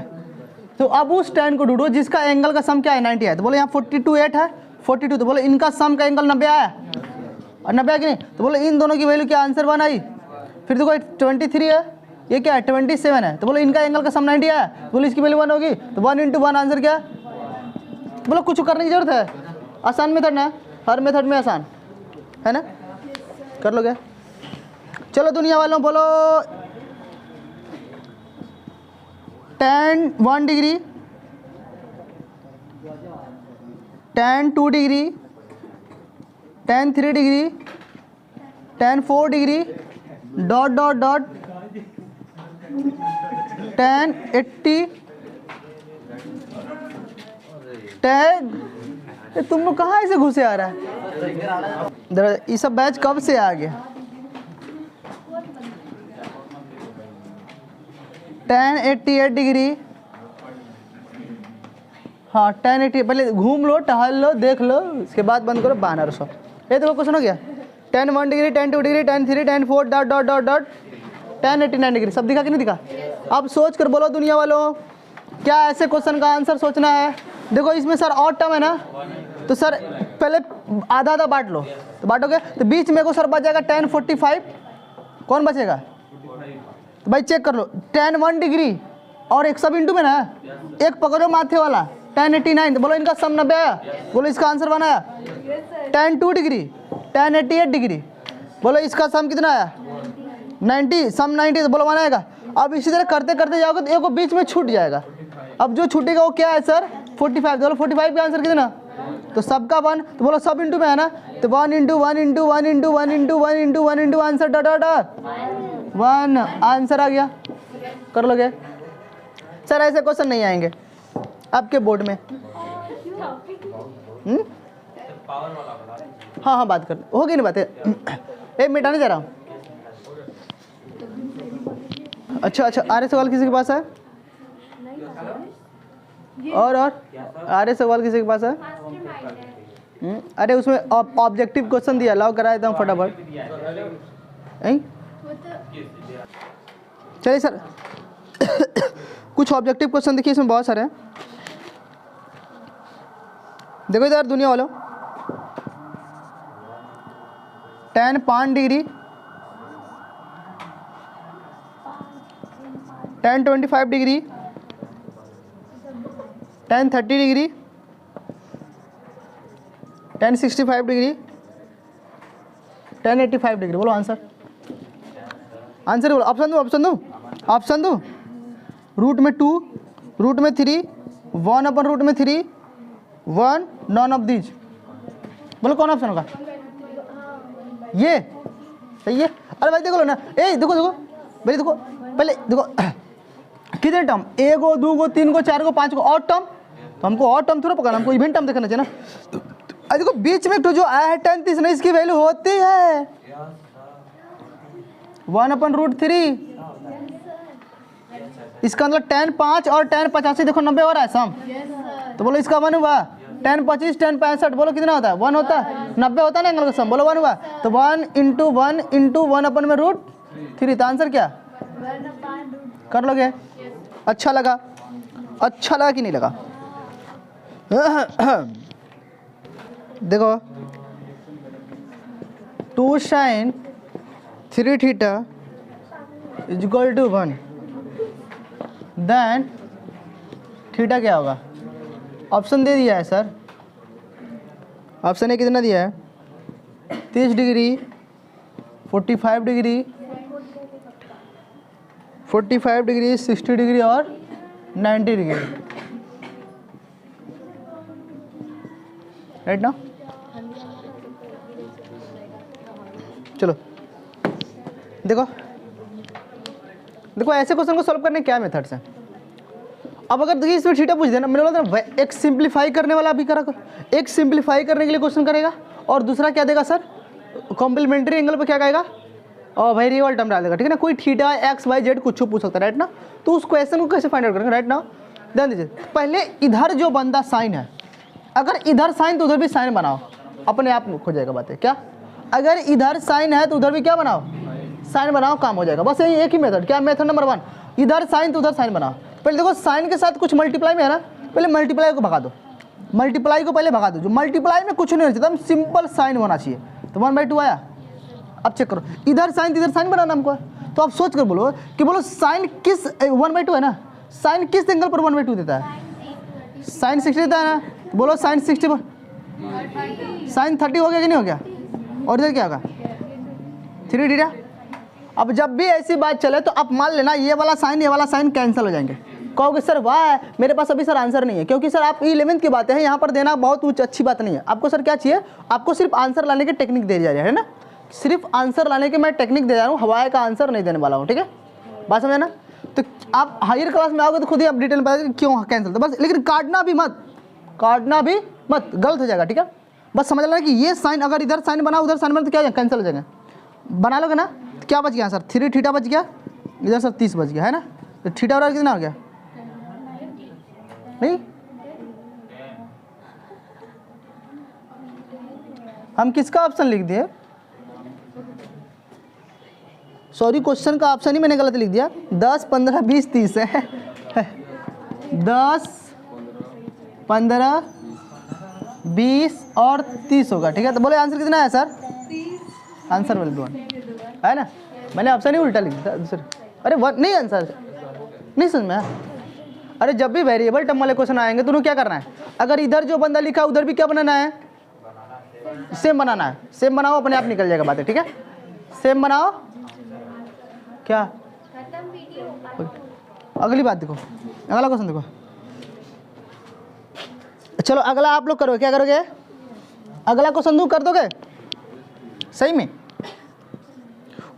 तो अब उस tan को ढूंढो जिसका एंगल का सम क्या है 90 है। तो बोलो यहाँ 42 8 है 42, तो बोलो इनका सम का एंगल 90 आया और 90 है कि नहीं, तो बोलो इन दोनों की वैल्यू क्या आंसर 1 आई। फिर देखो 23 है, ये क्या है 27 है, तो बोलो इनका एंगल का सम 90 आया, बोलो इसकी वैल्यू 1 होगी, तो 1 इंटू 1 आंसर क्या है। बोलो कुछ करने की जरूरत है, आसान मेथड ना, हर मेथड में आसान है ना, कर लोगे। चलो दुनिया वालों बोलो tan 1 degree, tan 2 degree, tan 3 degree, tan 4 degree, dot dot dot tan 80, tan, तुम लोग कहाँ ऐसे घुसे आ रहा है, ये सब बैच कब से आ गया। tan 88 डिग्री, हाँ tan 80, पहले घूम लो, टहल लो, देख लो, इसके बाद बंद करो बहाना रसो। ये तो क्वेश्चन हो गया, tan 1 degree, tan 2 degree, tan 3, tan 4 dot dot dot dot tan 89 degree. सब दिखा कि नहीं दिखा। अब सोच कर बोलो दुनिया वालों, क्या ऐसे क्वेश्चन का आंसर सोचना है। देखो इसमें सर और टर्म है ना, तो सर पहले आधा आधा बांट लो, तो बांटोगे तो बीच में को सर बच जाएगा tan 45, कौन बचेगा, तो भाई चेक कर लो tan 1 डिग्री और एक सब इंटू में ना, एक पकड़ो माथे वाला tan 89, तो बोलो इनका सम 90 आया, बोलो इसका आंसर 1 आया। tan 2 डिग्री, tan 88 डिग्री, बोलो इसका सम कितना आया 90, सम 90, तो बोलो 1 आएगा। अब इसी तरह करते करते जाओगे तो एक को बीच में छूट जाएगा, अब जो छूटेगा वो क्या है सर 45, बोलो 45 का आंसर कितना तो सबका 1, तो बोलो सब इंटू में है ना, तो 1 into 1 into 1 into 1 into 1 into 1 into answer dot dot 1 answer आ गया। कर लोगे सर? ऐसे क्वेश्चन नहीं आएंगे आपके बोर्ड में। हाँ हाँ बात कर, होगी नहीं बातें, एक मिटाने जा रहा हूँ। अच्छा अच्छा, आर्य सवाल किसी के पास है? और आर्य सवाल किसी के पास है? अरे उसमें ऑब्जेक्टिव क्वेश्चन दिया, लाओ करा देता हूँ फटाफट। चलिए सर कुछ ऑब्जेक्टिव क्वेश्चन देखिए, इसमें बहुत सारे हैं। देखो इधर दुनिया वालों, tan 5 degree, tan 25 degree, tan 30 degree, tan 65 degree, tan 85 degree. बोलो आंसर, आंसर बोलो। ऑप्शन दो, ऑप्शन दो, ऑप्शन दो। रूट में 2, रूट में 3, 1 अपन रूट में 3, 1 नॉन ऑफ दीज। बोलो कौन ऑप्शन होगा? ये सही है। अरे भाई देखो लो ना, ए देखो देखो भाई देखो, पहले देखो कितने टर्म, 1 गो 2 गो 3 गो 4 गो 5 गो और टर्म, तो हमको और टर्म थोड़ा पकड़ना, हमको इवेंट टर्म देखना चाहिए ना। अरे देखो बीच में तो जो आया है tan 30 नहीं, इसकी वैल्यू होती है 1 अपन रूट 3। इसका मतलब tan 5 और tan 85 देखो 90 हो रहा है सम, तो बोलो इसका 1 हुआ। tan 25 tan 65 बोलो कितना होता है? 1 होता है। 90 होता है ना एंगल का सम, बोलो 1 हुआ। तो 1 इंटू 1 इंटू 1 अपन में रूट 3, तो आंसर क्या कर लोगे? अच्छा लगा? अच्छा लगा कि नहीं लगा? देखो 2 sin 3 theta is equal to 1, then theta क्या होगा? ऑप्शन दे दिया है सर, ऑप्शन ए कितना दिया है? 30 डिग्री, 45 डिग्री, 45 डिग्री, 60 डिग्री और 90 डिग्री, राइट ना? चलो देखो देखो ऐसे क्वेश्चन को सॉल्व करने क्या मेथड्स हैं। अब अगर देखिए इसमें थीटा पूछ देना, मैंने बोला था एक सिंप्लीफाई करने वाला अभी करा, एक सिंप्लीफाई करने के लिए क्वेश्चन करेगा और दूसरा क्या देगा सर? कॉम्प्लीमेंट्री एंगल पे क्या कहेगा? और वेरिएबल टर्म डाल देगा, ठीक है ना। कोई थीटा एक्स वाई जेड कुछ पूछ सकता है, राइट ना। तो उस क्वेश्चन को कैसे फाइंड आउट करेंगे, राइट ना। ध्यान दीजिए, पहले इधर जो बंदा साइन है, अगर इधर साइन तो उधर भी साइन बनाओ, अपने आप हो जाएगा बातें। क्या? अगर इधर साइन है तो उधर भी क्या बनाओ? साइन बनाओ, काम हो जाएगा। बस यही एक ही मेथड। क्या मेथड नंबर 1? इधर साइन तो उधर साइन बनाओ। पहले देखो साइन के साथ कुछ मल्टीप्लाई में है ना, पहले मल्टीप्लाई को भगा दो, मल्टीप्लाई को पहले भगा दो। जो मल्टीप्लाई में कुछ नहीं होना चाहिए, सिंपल साइन होना चाहिए। तो 1/2 आया। अब चेक करो, इधर साइन इधर साइन बनाना हमको है, तो आप सोच कर बोलो कि बोलो साइन किस 1/2 है ना, साइन किस एंगल पर 1/2 देता है? साइन 60 देता है ना, बोलो साइन 60 पर साइन 30 हो गया कि नहीं हो गया? और इधर क्या होगा? 3 थीटा। अब जब भी ऐसी बात चले तो आप मान लेना ये वाला साइन कैंसिल हो जाएंगे। कहोगे सर वाह मेरे पास अभी सर आंसर नहीं है, क्योंकि सर आप 11th की बातें हैं यहाँ पर देना बहुत अच्छी बात नहीं है। आपको सर क्या चाहिए? आपको सिर्फ आंसर लाने की टेक्निक दे दिया जाए, है ना। सिर्फ आंसर लाने की मैं टेक्निक दे रहा हूँ, हवाए का आंसर नहीं देने वाला हूँ, ठीक है। बात समझे ना। तो आप हायर क्लास में आओगे तो खुद ही आप डिटेल में बताओगे क्यों कैंसिल। तो बस लेकिन काटना भी मत, गलत हो जाएगा, ठीक है। बस समझ लेना कि ये साइन अगर इधर साइन बना उधर साइन बना तो क्या कैंसिल हो जाएगा। बना लोगे ना, तो क्या बच गया सर? 3 थीटा बच गया, इधर सर 30 बच गया, है ना। तो थीटा और कितना हो गया? नहीं, हम किसका ऑप्शन लिख दिए? सॉरी क्वेश्चन का ऑप्शन ही मैंने गलत लिख दिया। 10 15 20 30 है 10 15 20 और 30 होगा, ठीक है। तो बोले आंसर कितना है सर? आंसर बोले 2 है ना। मैंने ऑप्शन ही उल्टा लिख दिया दूसरा। अरे नहीं आंसर नहीं समझ में। अरे जब भी वेरिएबल टर्म वाले क्वेश्चन आएंगे तो उन्हें क्या करना है? अगर इधर जो बंदा लिखा है उधर भी क्या बनाना है? सेम बनाना है। सेम बनाओ, अपने आप निकल जाएगा बातें, ठीक है। सेम बनाओ। क्या अगली बात देखो, अगला क्वेश्चन देखो। चलो अगला आप लोग करोगे, क्या करोगे? अगला क्वेश्चन दूँ, कर दोगे सही में?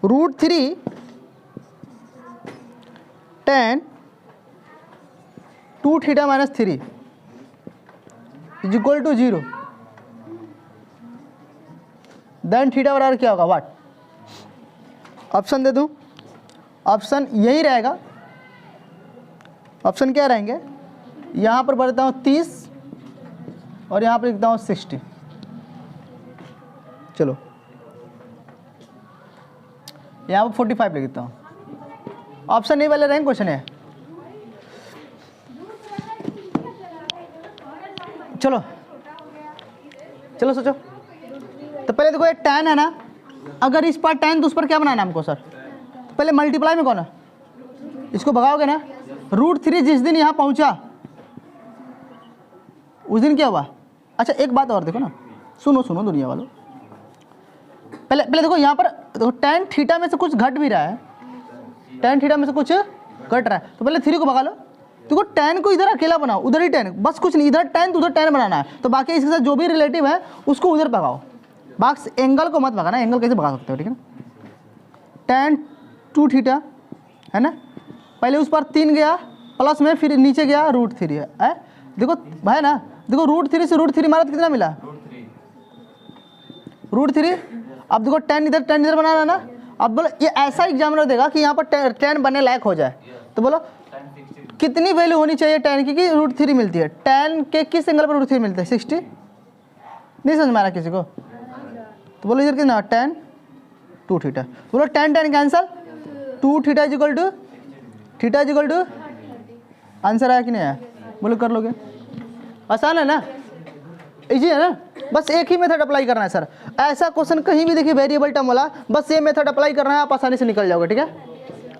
√3 tan 2 theta minus 3 is equal to 0, then theta बराबर क्या होगा? वाट? ऑप्शन दे दूं? ऑप्शन यही रहेगा। ऑप्शन क्या रहेंगे? यहाँ पर बढ़ता हूँ 30 और यहाँ पर लिखता हूँ 60। चलो यहाँ पर 45 लिखता हूँ। ऑप्शन ए वाले रहेंगे, क्वेश्चन है। चलो चलो सोचो। तो पहले देखो ये tan है ना, अगर इस पर tan तो उस पर क्या बनाना हमको सर? तो पहले मल्टीप्लाई में कौन है, इसको भगाओगे ना। √3 जिस दिन यहाँ पहुँचा उस दिन क्या हुआ? अच्छा एक बात और देखो ना, सुनो सुनो दुनिया वालों, पहले पहले देखो यहाँ पर देखो tan थीटा में से कुछ घट भी रहा है, tan थीटा में से कुछ घट रहा है। तो पहले 3 को भगा लो। देखो tan को इधर अकेला बनाओ, उधर ही tan, बस कुछ नहीं, इधर tan तो उधर tan बनाना है। तो बाकी इसके साथ जो भी रिलेटिव है उसको उधर भगाओ, बाक्स एंगल को मत भगाना। एंगल कैसे भगा सकते हो, ठीक है ना? tan 2 थीटा है ना, पहले उस पर 3 गया प्लस में, फिर नीचे गया √3 है। देखो भाई ना, देखो √3 से √3 मारा तो कितना मिला? √3। अब देखो tan इधर बनाना है ना। अब बोलो ये ऐसा एग्जामिनर देगा कि यहाँ पर tan बनने लायक हो जाए, तो बोलो कितनी वैल्यू होनी चाहिए tan की कि √3 मिलती है? tan के किस एंगल पर √3 मिलता है? 60। नहीं समझ में आ रहा किसी को? तो बोलो इधर कितना? tan 2 theta. बोलो tan cancel, 2 theta is equal to answer आया कि नहीं आया? बोलो कर लोगे? आसान है ना, इजी है ना, बस एक ही मेथड अप्लाई करना है सर। ऐसा क्वेश्चन कहीं भी देखिए वेरिएबल टर्म वाला, बस ये मेथड अप्लाई करना है, आप आसानी से निकल जाओगे, ठीक है?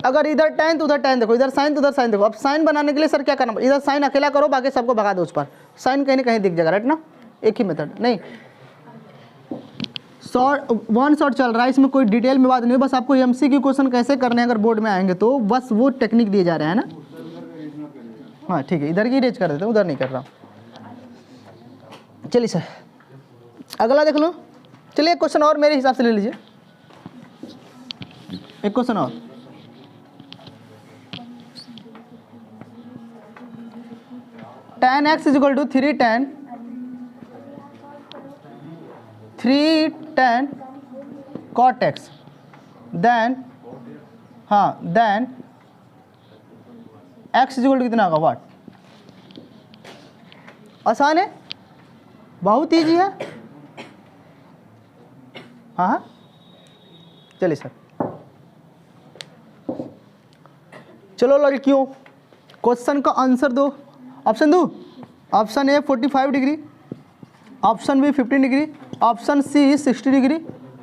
अगर इधर tan तो उधर tan देखो, इधर साइन तो उधर साइन देखो। अब साइन बनाने के लिए सर क्या करना? इधर साइन अकेला करो, बाकी सबको भगा दो उस पर, साइन कहीं ना कहीं दिख जाएगा, राइट ना? एक ही मेथड नहीं, वन शॉट चल रहा है, इसमें कोई डिटेल में बात नहीं है, बस आपको MCQ क्वेश्चन कैसे करने हैं अगर बोर्ड में आएंगे तो बस वो टेक्निक दिए जा रहे हैं ना। हाँ ठीक है, इधर की रेज कर देते हैं, उधर नहीं कर रहा हूँ। चलिए सर अगला देख लो। चलिए एक क्वेश्चन और मेरे हिसाब से ले लीजिए, एक क्वेश्चन और। tan x is equal to 3 tan cot x, then हाँ then x is equal to कितना होगा? वाट? आसान है, बहुत ईजी है। हाँ हाँ चलिए सर। चलो लड़कियों क्वेश्चन का आंसर दो। ऑप्शन दो? ऑप्शन ए 45 डिग्री, ऑप्शन बी 15 डिग्री, ऑप्शन सी 60 डिग्री,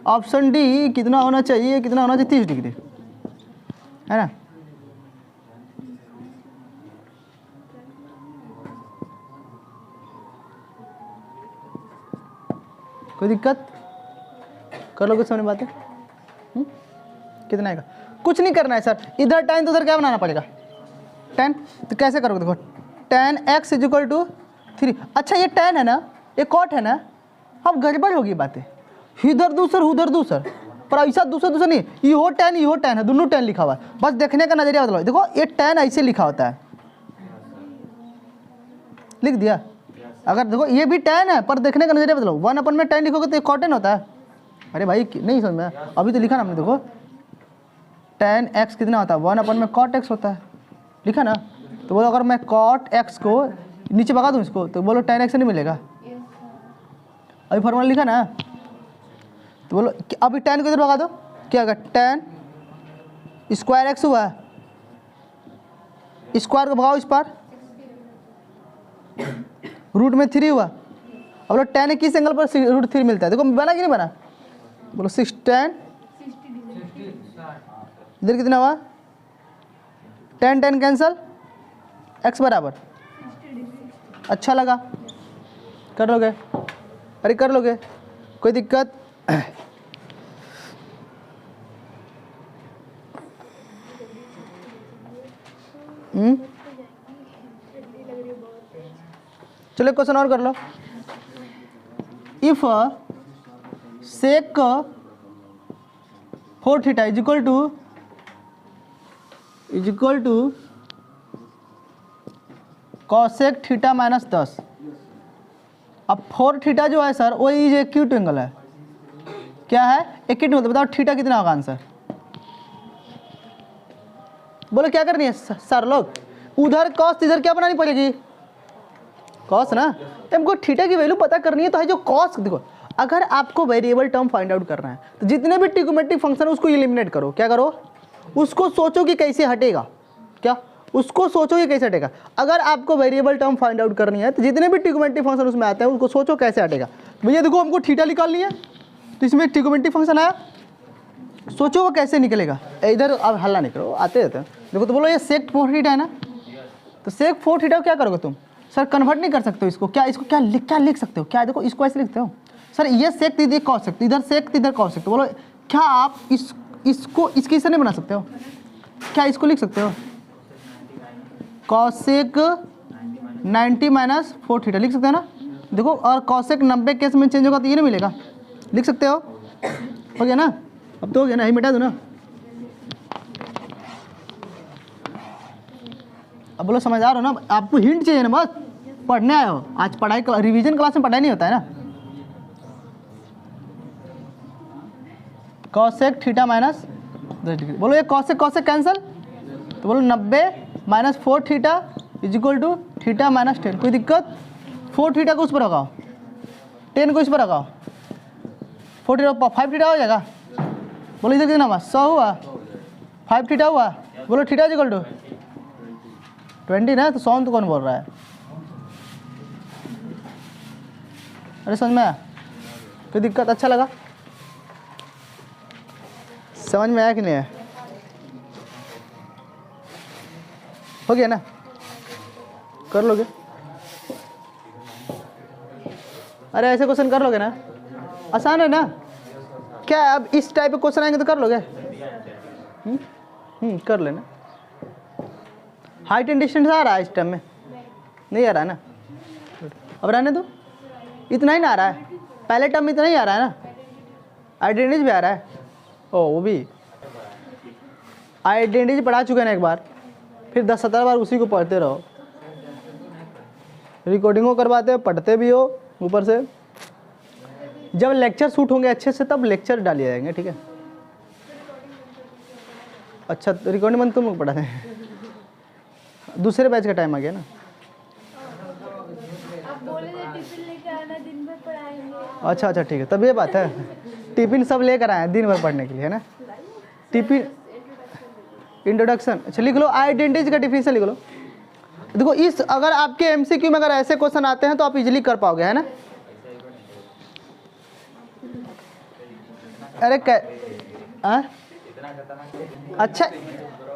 ऑप्शन डी कितना होना चाहिए? 30 डिग्री, है ना? कोई दिक्कत? कर लोगे समझ बात है? कितना आएगा? कुछ नहीं करना है सर, इधर tan तो उधर क्या बनाना पड़ेगा? tan। तो कैसे करोगे? देखो tan x is equal to 3। अच्छा ये tan है ना, ये cot है ना, अब गड़बड़ होगी बातें, इधर दूसर उधर दूसर, पर ऐसा दूसर नहीं, यो tan है, दोनों tan लिखा हुआ है, बस देखने का नजरिया बदलो। देखो ये tan ऐसे लिखा होता है, लिख दिया। अगर देखो ये भी tan है पर देखने का नजरिया बदलो, 1 में tan लिखोगे तो ये cot होता है। अरे भाई नहीं समझ में, अभी तो लिखा ना हमने, देखो tan x कितना होता है? 1 में cot x होता है, लिखा ना। तो बोलो अगर मैं cot x को नीचे भगा दूँ इसको, तो बोलो tan x नहीं मिलेगा, अभी फॉर्मूला लिखा ना। तो बोलो अभी tan को इधर भगा दो, क्या होगा? tan स्क्वायर x हुआ, स्क्वायर को भगाओ इस पर, रूट में 3 हुआ। अब बोलो tan किस एंगल पर √3 मिलता है? देखो बना कि नहीं बना? बोलो 6 tan, इधर कितना हुआ? tan कैंसल, x बराबर। अच्छा लगा? कर लोगे? अरे कर लोगे? कोई दिक्कत? चलो क्वेश्चन और कर लो। If sec 4 theta is equal to cosec theta minus 10। अब 4 थीटा जो है सर वो इज एक्यूट एंगल है। क्या है? Acute angle. बताओ थीटा कितना होगा आंसर? बोलो क्या करनी है सर लोग? उधर कॉस इधर क्या बनानी पड़ेगी? कॉस ना। हमको थीटा की वैल्यू पता करनी है तो है जो कॉस। देखो अगर आपको वेरिएबल टर्म फाइंड आउट करना है तो जितने भी ट्रिग्नोमेट्रिक फंक्शन है उसको एलिमिनेट करो। क्या करो? उसको सोचो कि कैसे हटेगा। क्या? उसको सोचो कि कैसे हटेगा। अगर आपको वेरिएबल टर्म फाइंड आउट करनी है तो जितने भी ट्रिग्नोमेट्रिक फंक्शन उसमें आते हैं उसको सोचो कैसे हटेगा। भैया देखो हमको थीटा निकालनी है तो इसमें ट्रिग्नोमेट्रिक फंक्शन आया, सोचो वो कैसे निकलेगा। इधर अब हल्ला नहीं करो, आते रहते हैं। देखो तो बोलो ये सेक 4 थीटा है ना, तो सेक 4 थीटा क्या करोगे तुम? सर कन्वर्ट नहीं कर सकते हो इसको? क्या इसको क्या लिख सकते हो? क्या देखो इसको ऐसे लिखते हो सर, ये सेक इधर कॉस सकते, इधर सेक इधर कॉस सकते। बोलो क्या आप इसको इसके से नहीं बना सकते हो? क्या इसको लिख सकते हो? कॉसेक 90 माइनस 4 थीटा लिख सकते हो ना। देखो और कॉसेक 90 केस में चेंज होगा तो ये नहीं मिलेगा। लिख सकते हो? हो गया ना? अब तो हो गया ना, यही मिटा दो ना। अब बोलो समझदार हो ना? आपको हिंट चाहिए ना, बस पढ़ने आए हो। आज पढ़ाई रिवीजन क्लास में पढ़ाई नहीं होता है ना। Cosec theta minus 10 degree. बोलो ये कॉसेक कॉसेक कैंसिल, तो बोलो 90 minus 4 theta is equal to theta minus 10। कोई दिक्कत? 4 थीटा को उस पर लगाओ, 10 को इस पर लगाओ, 4 थीटा 5 थीटा हो जाएगा। बोलो इधर कितना हुआ? 100 हुआ, 5 थीटा हुआ। बोलो थीटा इज इक्वल टू 20 ना, तो 100 तो कौन बोल रहा है? अरे समझ में आया? कोई दिक्कत? अच्छा लगा? समझ में आया कि नहीं है? हो गया ना? कर लोगे? अरे ऐसे क्वेश्चन कर लोगे ना? आसान है ना? क्या अब इस टाइप के क्वेश्चन आएंगे तो कर लोगे? कर लेना। हाइट एंड डिस्टेंस आ रहा है इस टाइम में? नहीं आ रहा है ना? अब रहने दो। इतना ही ना आ रहा है? पहले टर्म इतना ही आ रहा है ना? आइडेंटिटी भी आ रहा है? ओ वो भी आइडेंटिटी पढ़ा चुके हैं ना एक बार, फिर 10-17 बार उसी को पढ़ते रहो। रिकॉर्डिंगों करवाते हो, पढ़ते भी हो ऊपर से। जब लेक्चर शूट होंगे अच्छे से तब लेक्चर डाले जाएंगे, ठीक है? अच्छा रिकॉर्डिंग में तुम लोग पढ़ा हैं, दूसरे बैच का टाइम आ गया ना। अच्छा अच्छा ठीक है, तब ये बात है। टिफिन सब लेकर आए दिन भर पढ़ने के लिए, है ना? Tiffin introduction. अच्छा लिख लो, आइडेंटिटी का डिफिनेशन लिख लो। देखो इस अगर आपके एमसीक्यू में अगर ऐसे क्वेश्चन आते हैं तो आप इजीली कर पाओगे, है ना? अरे अच्छा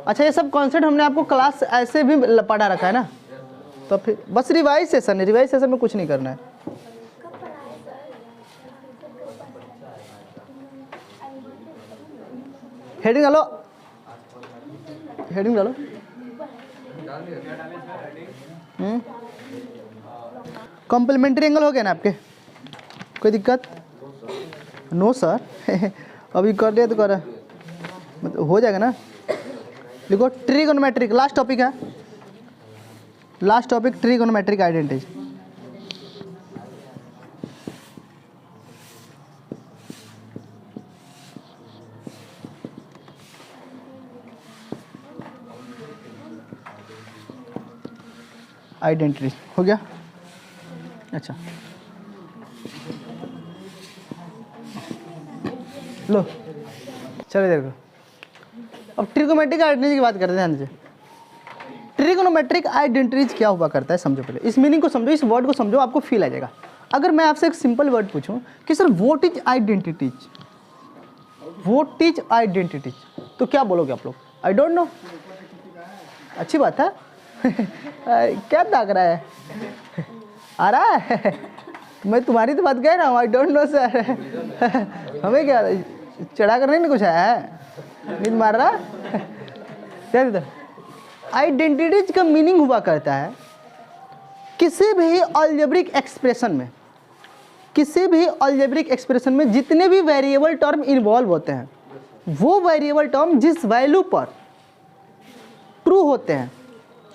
अच्छा, ये सब कॉन्सेप्ट हमने आपको क्लास ऐसे भी पढ़ा रखा है ना, तो फिर बस रिवाइज सेशन में कुछ नहीं करना है। हेडिंग डालो, हेडिंग डालो। कॉम्प्लीमेंट्री एंगल हो गया ना आपके? कोई दिक्कत? नो सर अभी कर लिया तो कर, मतलब हो जाएगा ना। देखो ट्रिगोनोमेट्रिक लास्ट टॉपिक है, last topic trigonometric identity. Identity हो गया। अच्छा लो चलो देखो, अब ट्रिगोनोमेट्रिक आइडेंटिटी की बात करते हैं। ध्यान दीजिए, ट्रिगोनोमेट्रिक आइडेंटिटीज क्या हुआ करता है समझो पहले। इस मीनिंग को समझो, इस वर्ड को समझो, आपको फील आ जाएगा। अगर मैं आपसे एक सिंपल वर्ड पूछूं कि sir what is identities, what is identities, तो क्या बोलोगे आप लोग? I don't know. अच्छी बात है क्या ताक रहा है? आ रहा है? मैं तुम्हारी तो बात कह रहा हूँ, आई डोंट नो सर हमें क्या चढ़ा कर नहीं कुछ है, नींद मार रहा है। आइडेंटिटीज का मीनिंग हुआ करता है किसी भी अलजेब्रिक एक्सप्रेशन में किसी भी अलजेब्रिक एक्सप्रेशन में जितने भी वेरिएबल टर्म इन्वॉल्व होते हैं, वो वेरिएबल टर्म जिस वैल्यू पर ट्रू होते हैं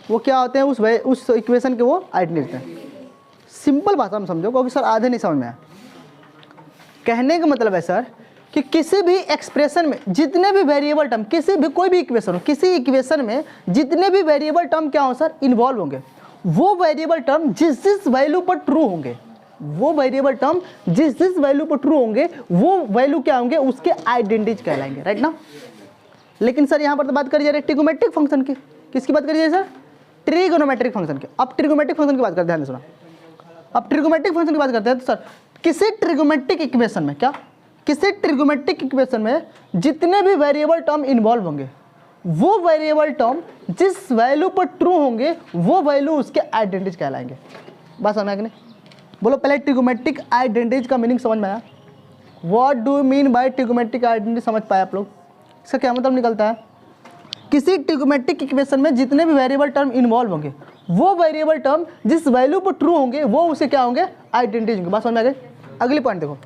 वो क्या होते हैं, उस इक्वेशन के वो आइडेंटिटी हैं। सिंपल भाषा में समझो, क्योंकि सर आधे नहीं समझ में आया। कहने का मतलब है सर कि किसी भी एक्सप्रेशन में जितने भी वेरिएबल टर्म, किसी भी कोई भी इक्वेशन हो, किसी इक्वेशन में जितने भी वेरिएबल टर्म क्या हो सर, इन्वॉल्व होंगे, वो वेरिएबल टर्म जिस जिस वैल्यू पर ट्रू होंगे, वो वेरिएबल टर्म जिस जिस वैल्यू पर ट्रू होंगे, वो वैल्यू क्या होंगे, उसके आइडेंटिटी कहलाएंगे, राइट ना। लेकिन सर यहाँ पर तो बात करी जा रही है ट्रिगोमेट्रिक फंक्शन की। किसकी बात करी जा रही है सर? ट्रिगोनोमेट्रिक फंक्शन की। अब ट्रिगोमेट्रिक फंक्शन की बात करते हैं, ध्यान से सुना। अब ट्रिगोमेट्रिक फंक्शन की बात करते हैं तो सर किसी ट्रिगोमेट्रिक इक्वेशन में क्या, किसी ट्रिगोमेट्रिक इक्वेशन में जितने भी वेरिएबल टर्म इन्वॉल्व होंगे, वो वेरिएबल टर्म जिस वैल्यू पर ट्रू होंगे, वो वैल्यू उसके आइडेंटिटी कहलाएंगे। बात समझ में कि नहीं? बोलो पहले ट्रिगोमेट्रिक आइडेंटिटी का मीनिंग समझ में आया? What do you mean by trigonometric identity, समझ पाए आप लोग? इसका क्या मतलब निकलता है? किसी ट्रिगोमेट्रिक इक्वेशन में जितने भी वेरिएबल टर्म इन्वॉल्व होंगे, वो वेरिएबल टर्म जिस वैल्यू पर ट्रू होंगे, वो उसे क्या होंगे, आइडेंटिटी होंगे। बात समझ में आ गई? अगली पॉइंट देखो,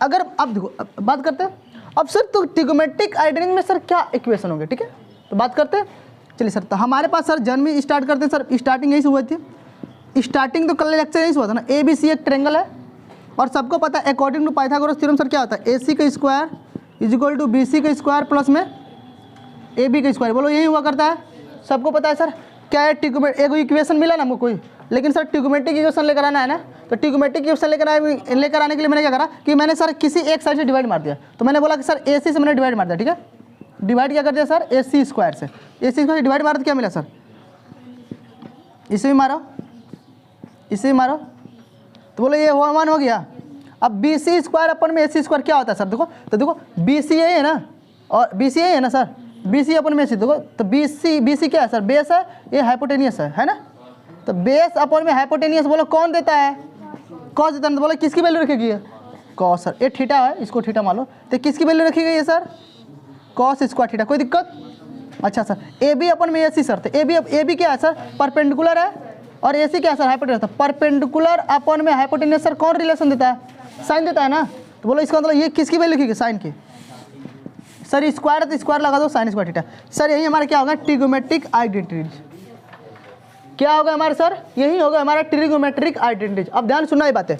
अगर अब देखो अब बात करते हैं अब सर तो ट्रिगोमेट्रिक आइडेंटिटी में सर क्या इक्वेशन होंगे, ठीक है, तो बात करते हैं। चलिए सर, तो हमारे पास सर जन्म ही स्टार्ट करते हैं सर। स्टार्टिंग यही से हुई थी, स्टार्टिंग तो कल लेक्चर यही से हुआ था ना। ABC एक ट्रेंगल है और सबको पता है according to Pythagoras theorem sir क्या होता है, AC का square is equal to BC का स्क्वायर प्लस में AB का स्क्वायर। बोलो यही हुआ करता है, सबको पता है सर। क्या है ट्रिगोमेट्रिक, एक इक्वेशन मिला ना हमको कोई, लेकिन सर ट्रिगोमेट्रिक इक्वेशन लेकर आना है ना, तो ट्रिगोमेट्रिक इक्वेशन लेकर आने के लिए मैंने क्या करा कि मैंने सर किसी एक साइड से डिवाइड मार दिया। तो मैंने बोला कि सर AC से मैंने डिवाइड मार दिया, ठीक है, डिवाइड क्या कर दिया सर, AC स्क्वायर से। AC स्क्वायर से डिवाइड मारा तो क्या मिला सर, इसे भी मारो, इसे भी मारो, तो बोलो ये हुआ मान हो गया। अब BC स्क्वायर अपन में AC स्क्वायर क्या होता है सर, देखो तो देखो BC यही है ना, और BC यही है ना सर, BC अपन में AC, देखो तो BC क्या है सर, बेस है, ये हाइपोटेनियस है ना। तो बेस अपन में हाइपोटेनियस बोलो कौन देता है, कॉस देता है। तो बोलो किसकी वैल्यू रखी गई है, कॉस। सर ये थीटा है, इसको थीटा मान लो, तो किसकी वैल्यू रखी गई है सर, कॉस स्क्वायर थीटा। कोई दिक्कत? अच्छा सर, AB अपन में AC सर, तो AB क्या है सर, परपेंडिकुलर है, और AC क्या है सर, हाइपोटेनियस। तो परपेंडिकुलर अपन में हाइपोटेनियस सर कौन रिलेशन देता है, साइन देता है ना। तो बोलो इसका मतलब ये किसकी वैल्यू लिखी गई, साइन की। सर स्क्वायर है तो स्क्वायर लगा दो, साइन स्क्वायर थीटा। सर यही हमारा क्या होगा, ट्रिगोमेट्रिक आइडेंटिटी। क्या होगा हमारे सर, यही होगा हमारा ट्रिगोमेट्रिक आइडेंटिटी। अब ध्यान सुनना ये बातें।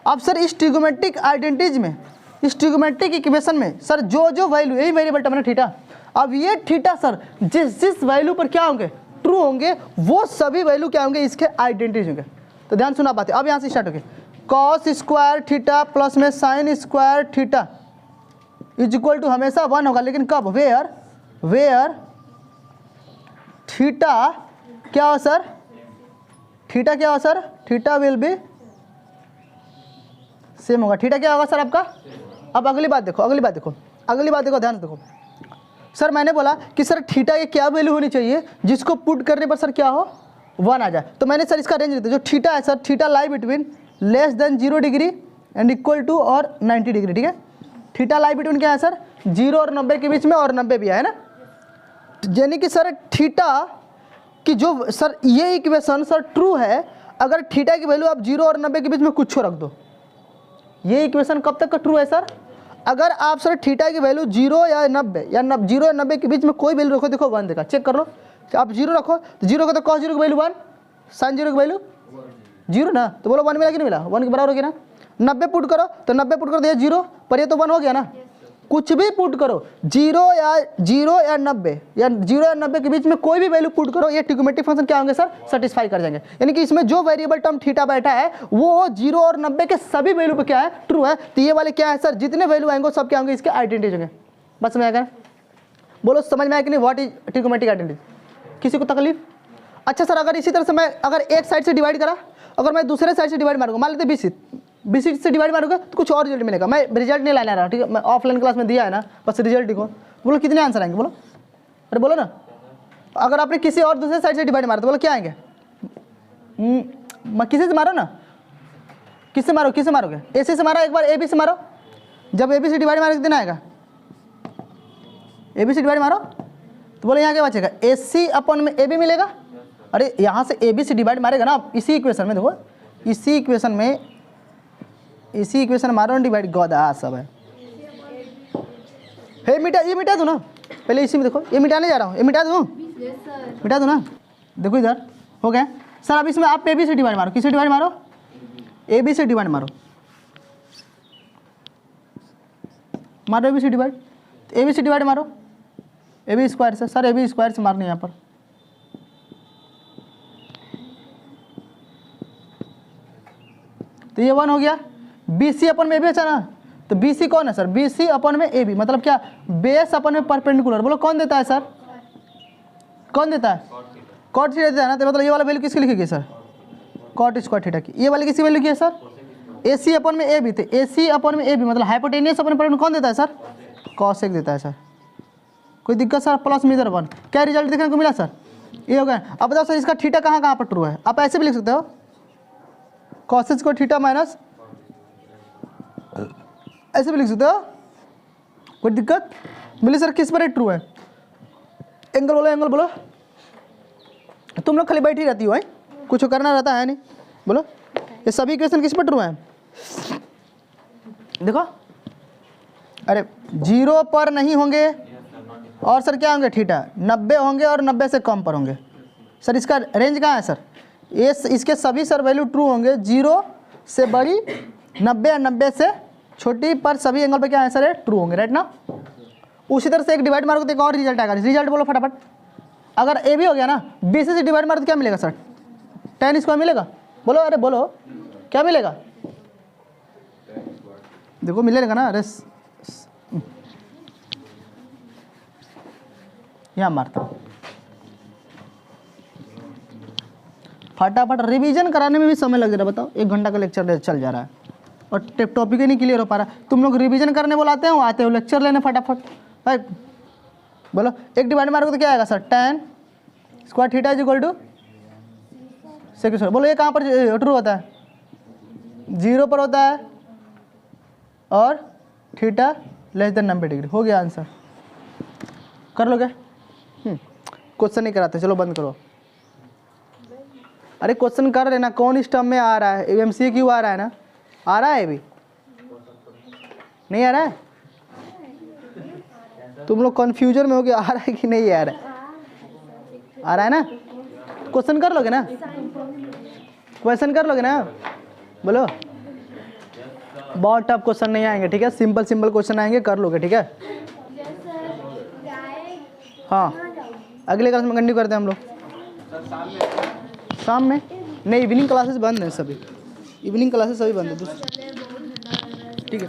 अब सर इस ट्रिगोमेट्रिक आइडेंटिटी में, इस ट्रिगोमेट्रिक इक्वेशन में सर जो जो वैल्यू, यही वेरिएबल टर्म है थीटा। अब ये थीटा सर जिस जिस वैल्यू पर क्या होंगे, ट्रू होंगे, वो सभी वैल्यू क्या होंगे, इसके आइडेंटिटी होंगे। तो ध्यान सुना बातें। अब यहाँ से स्टार्ट होगी, कॉस स्क्वायर थीटा प्लस में sine square theta is equal to हमेशा 1 होगा, लेकिन कब, वेयर थीटा क्या हो सर, थीटा क्या हो sir, theta will be same होगा। थीटा क्या होगा सर आपका। अब अगली बात देखो, अगली बात देखो, ध्यान से देखो। सर मैंने बोला कि सर थीटा की क्या वैल्यू होनी चाहिए जिसको पुट करने पर सर क्या हो, 1 आ जाए। तो मैंने सर इसका रेंज देते, जो थीटा है sir, theta lie between less than 0 degree and equal to और 90 डिग्री, ठीक है। थीटा लाई बिटवीन क्या है सर, 0 और 90 के बीच में, और 90 भी है ना। यानी कि सर थीटा कि जो सर ये इक्वेशन सर ट्रू है अगर थीटा की वैल्यू आप 0 और 90 के बीच में कुछ रख दो। ये इक्वेशन कब तक का ट्रू है सर, अगर आप सर थीटा की वैल्यू 0 या 90 या 0 या 90 के बीच में कोई वैल्यू रखो, देखो 1 देगा, चेक कर लो। आप 0 रखो तो 0 को तो कॉस 0 की वैल्यू 1, साइन 0 की वैल्यू 0 ना, तो बोलो 1 मिला कि नहीं मिला, 1 के बराबर हो गया ना। 90 पुट करो तो 90 पुट करो तो ये 0, पर ये तो 1 हो गया ना। कुछ भी पुट करो, 0 या 90 या 0 या 90 के बीच में कोई भी वैल्यू पुट करो, ये ट्रिगोमेट्रिक फंक्शन क्या होंगे सर, सेटिस्फाई कर जाएंगे। यानी कि इसमें जो वेरिएबल टर्म थीटा बैठा है वो 0 और 90 के सभी वैल्यू पे क्या है, ट्रू है। तो ये वाले क्या है सर, जितने वैल्यू आएंगे सब क्या होंगे, इसके आइडेंटिटी होंगे। बस समझ आएगा, बोलो समझ में आया कि नहीं, व्हाट इज ट्रिगोमेट्रिक आइडेंटिटी। किसी को तकलीफ? अच्छा सर, अगर इसी तरह से मैं अगर एक साइड से डिवाइड करा, अगर मैं दूसरे साइड से डिवाइड मारूंगा, मान लेते BC से डिवाइड मारूंगा तो कुछ और रिजल्ट मिलेगा। मैं रिजल्ट नहीं लाने आ रहा, ठीक है, मैं ऑफलाइन क्लास में दिया है ना, बस रिजल्ट लिखो। बोलो कितने आंसर आएंगे, बोलो, अरे बोलो ना। अगर आपने किसी और दूसरे साइड से डिवाइड मारा तो बोलो क्या आएंगे, किसी से मारो ना, किससे मारो, किससे मारोगे, AC से मारो, एक बार AB से मारो। जब AB से डिवाइड मारो कितना आएगा, AB से डिवाइड मारो तो बोलो यहाँ क्या बचेगा, AC अपन में AB मिलेगा। अरे यहाँ से AB से डिवाइड मारेगा ना, इसी इक्वेशन में देखो, इसी इक्वेशन में इसी इक्वेशन मारो डिवाइड गौदा सब है। हे मिटा, ये मिटा दो ना पहले, इसी में देखो ये मिटाने जा रहा हूँ, ये मिटा दूँ, मिटा दो ना। देखो इधर हो गया सर। अब इसमें आप ए बी से डिवाइड मारो, किससे डिवाइड मारो, ए बी से डिवाइड मारो, मारो ए बी से डिवाइड, ए बी से डिवाइड मारो, ए बी स्क्वायर से। सर ए बी स्क्वायर से मारने यहाँ पर, तो ये 1 हो गया। बी सी अपन में ए बी अच्छा ना, तो बी सी कौन है सर, बी सी अपन में ए बी, मतलब क्या, बेस अपन में परपेंडिकुलर। बोलो कौन देता है सर, कौन देता है, कॉट थीटा देता है ना। तो मतलब ये वाला वैल्यू किसकी लिखी है सर, कॉट स्क्वायर थीटा की। ये वाली किसकी वैल्यू की है सर, ए सी अपन में ए बी, थे ए सी अपन में ए बी मतलब हाइपोटेनियस अपन में कौन देता है सर, कॉसेक देता है सर। कोई दिक्कत सर, प्लस में इधर 1, क्या रिजल्ट देखने को मिला सर, ये हो गया। अब बताओ सर इसका थीटा कहाँ कहाँ पर ट्रू है, आप ऐसे भी लिख सकते हो, कॉसेक स्क्वायर थीटा माइनस, ऐसे भी लिख सकते हो, कोई दिक्कत बोली सर किस पर ट्रू है, एंगल बोलो, एंगल बोलो। तुम लोग खाली बैठी रहती हो, कुछ करना रहता है नहीं, बोलो ये सभी इक्वेशन किस पर ट्रू है। देखो अरे 0 पर नहीं होंगे, और सर क्या होंगे, थीटा 90 होंगे और 90 से कम पर होंगे। सर इसका रेंज कहाँ है सर, ये इसके सभी सर वैल्यू ट्रू होंगे, 0 से बड़ी 90 और 90 से छोटी पर सभी एंगल पे क्या है सर, ट्रू होंगे, राइट ना। उसी तरह से एक डिवाइड मारोगे तो एक और रिजल्ट आएगा, रिजल्ट बोलो फटाफट। अगर ए भी हो गया ना, बी से डिवाइड मारो तो क्या मिलेगा सर, tan स्क्वायर मिलेगा, बोलो अरे बोलो क्या मिलेगा, देखो मिलेगा ना। अरे यहाँ मारता हूँ, फटाफट रिवीजन कराने में भी समय लग रहा है। बताओ 1 घंटा का लेक्चर चल जा रहा है और टॉपिक ही नहीं क्लियर हो पा रहा। तुम लोग रिवीजन करने बुलाते हो, आते हो लेक्चर लेने फटाफट भाई। बोलो एक डिवाइड मारोगे तो क्या आएगा sir, tan square theta is equal to sec square. बोलो ये कहाँ पर ट्रू होता है, 0 पर होता है और थीटा लेस देन 90 डिग्री। हो गया आंसर, कर लोगे। क्वेश्चन नहीं कराते, चलो बंद करो। अरे क्वेश्चन कर लेना, कौन इस टर्म में आ रहा है, MCQ आ रहा है ना, आ रहा है अभी नहीं आ रहा है, तुम लोग कन्फ्यूजन में हो गया, आ रहा है कि नहीं आ रहा है, आ रहा है ना। क्वेश्चन कर लोगे ना, क्वेश्चन कर लोगे ना, बोलो बहुत टफ क्वेश्चन नहीं आएंगे, ठीक है, सिंपल सिंपल क्वेश्चन आएंगे, कर लोगे, ठीक है। हाँ अगले क्लास में कंटिन्यू करते हैं हम लोग। शाम में नहीं, इवनिंग क्लासेस बंद हैं सभी, इवनिंग क्लासेस सभी बंद है, ठीक है।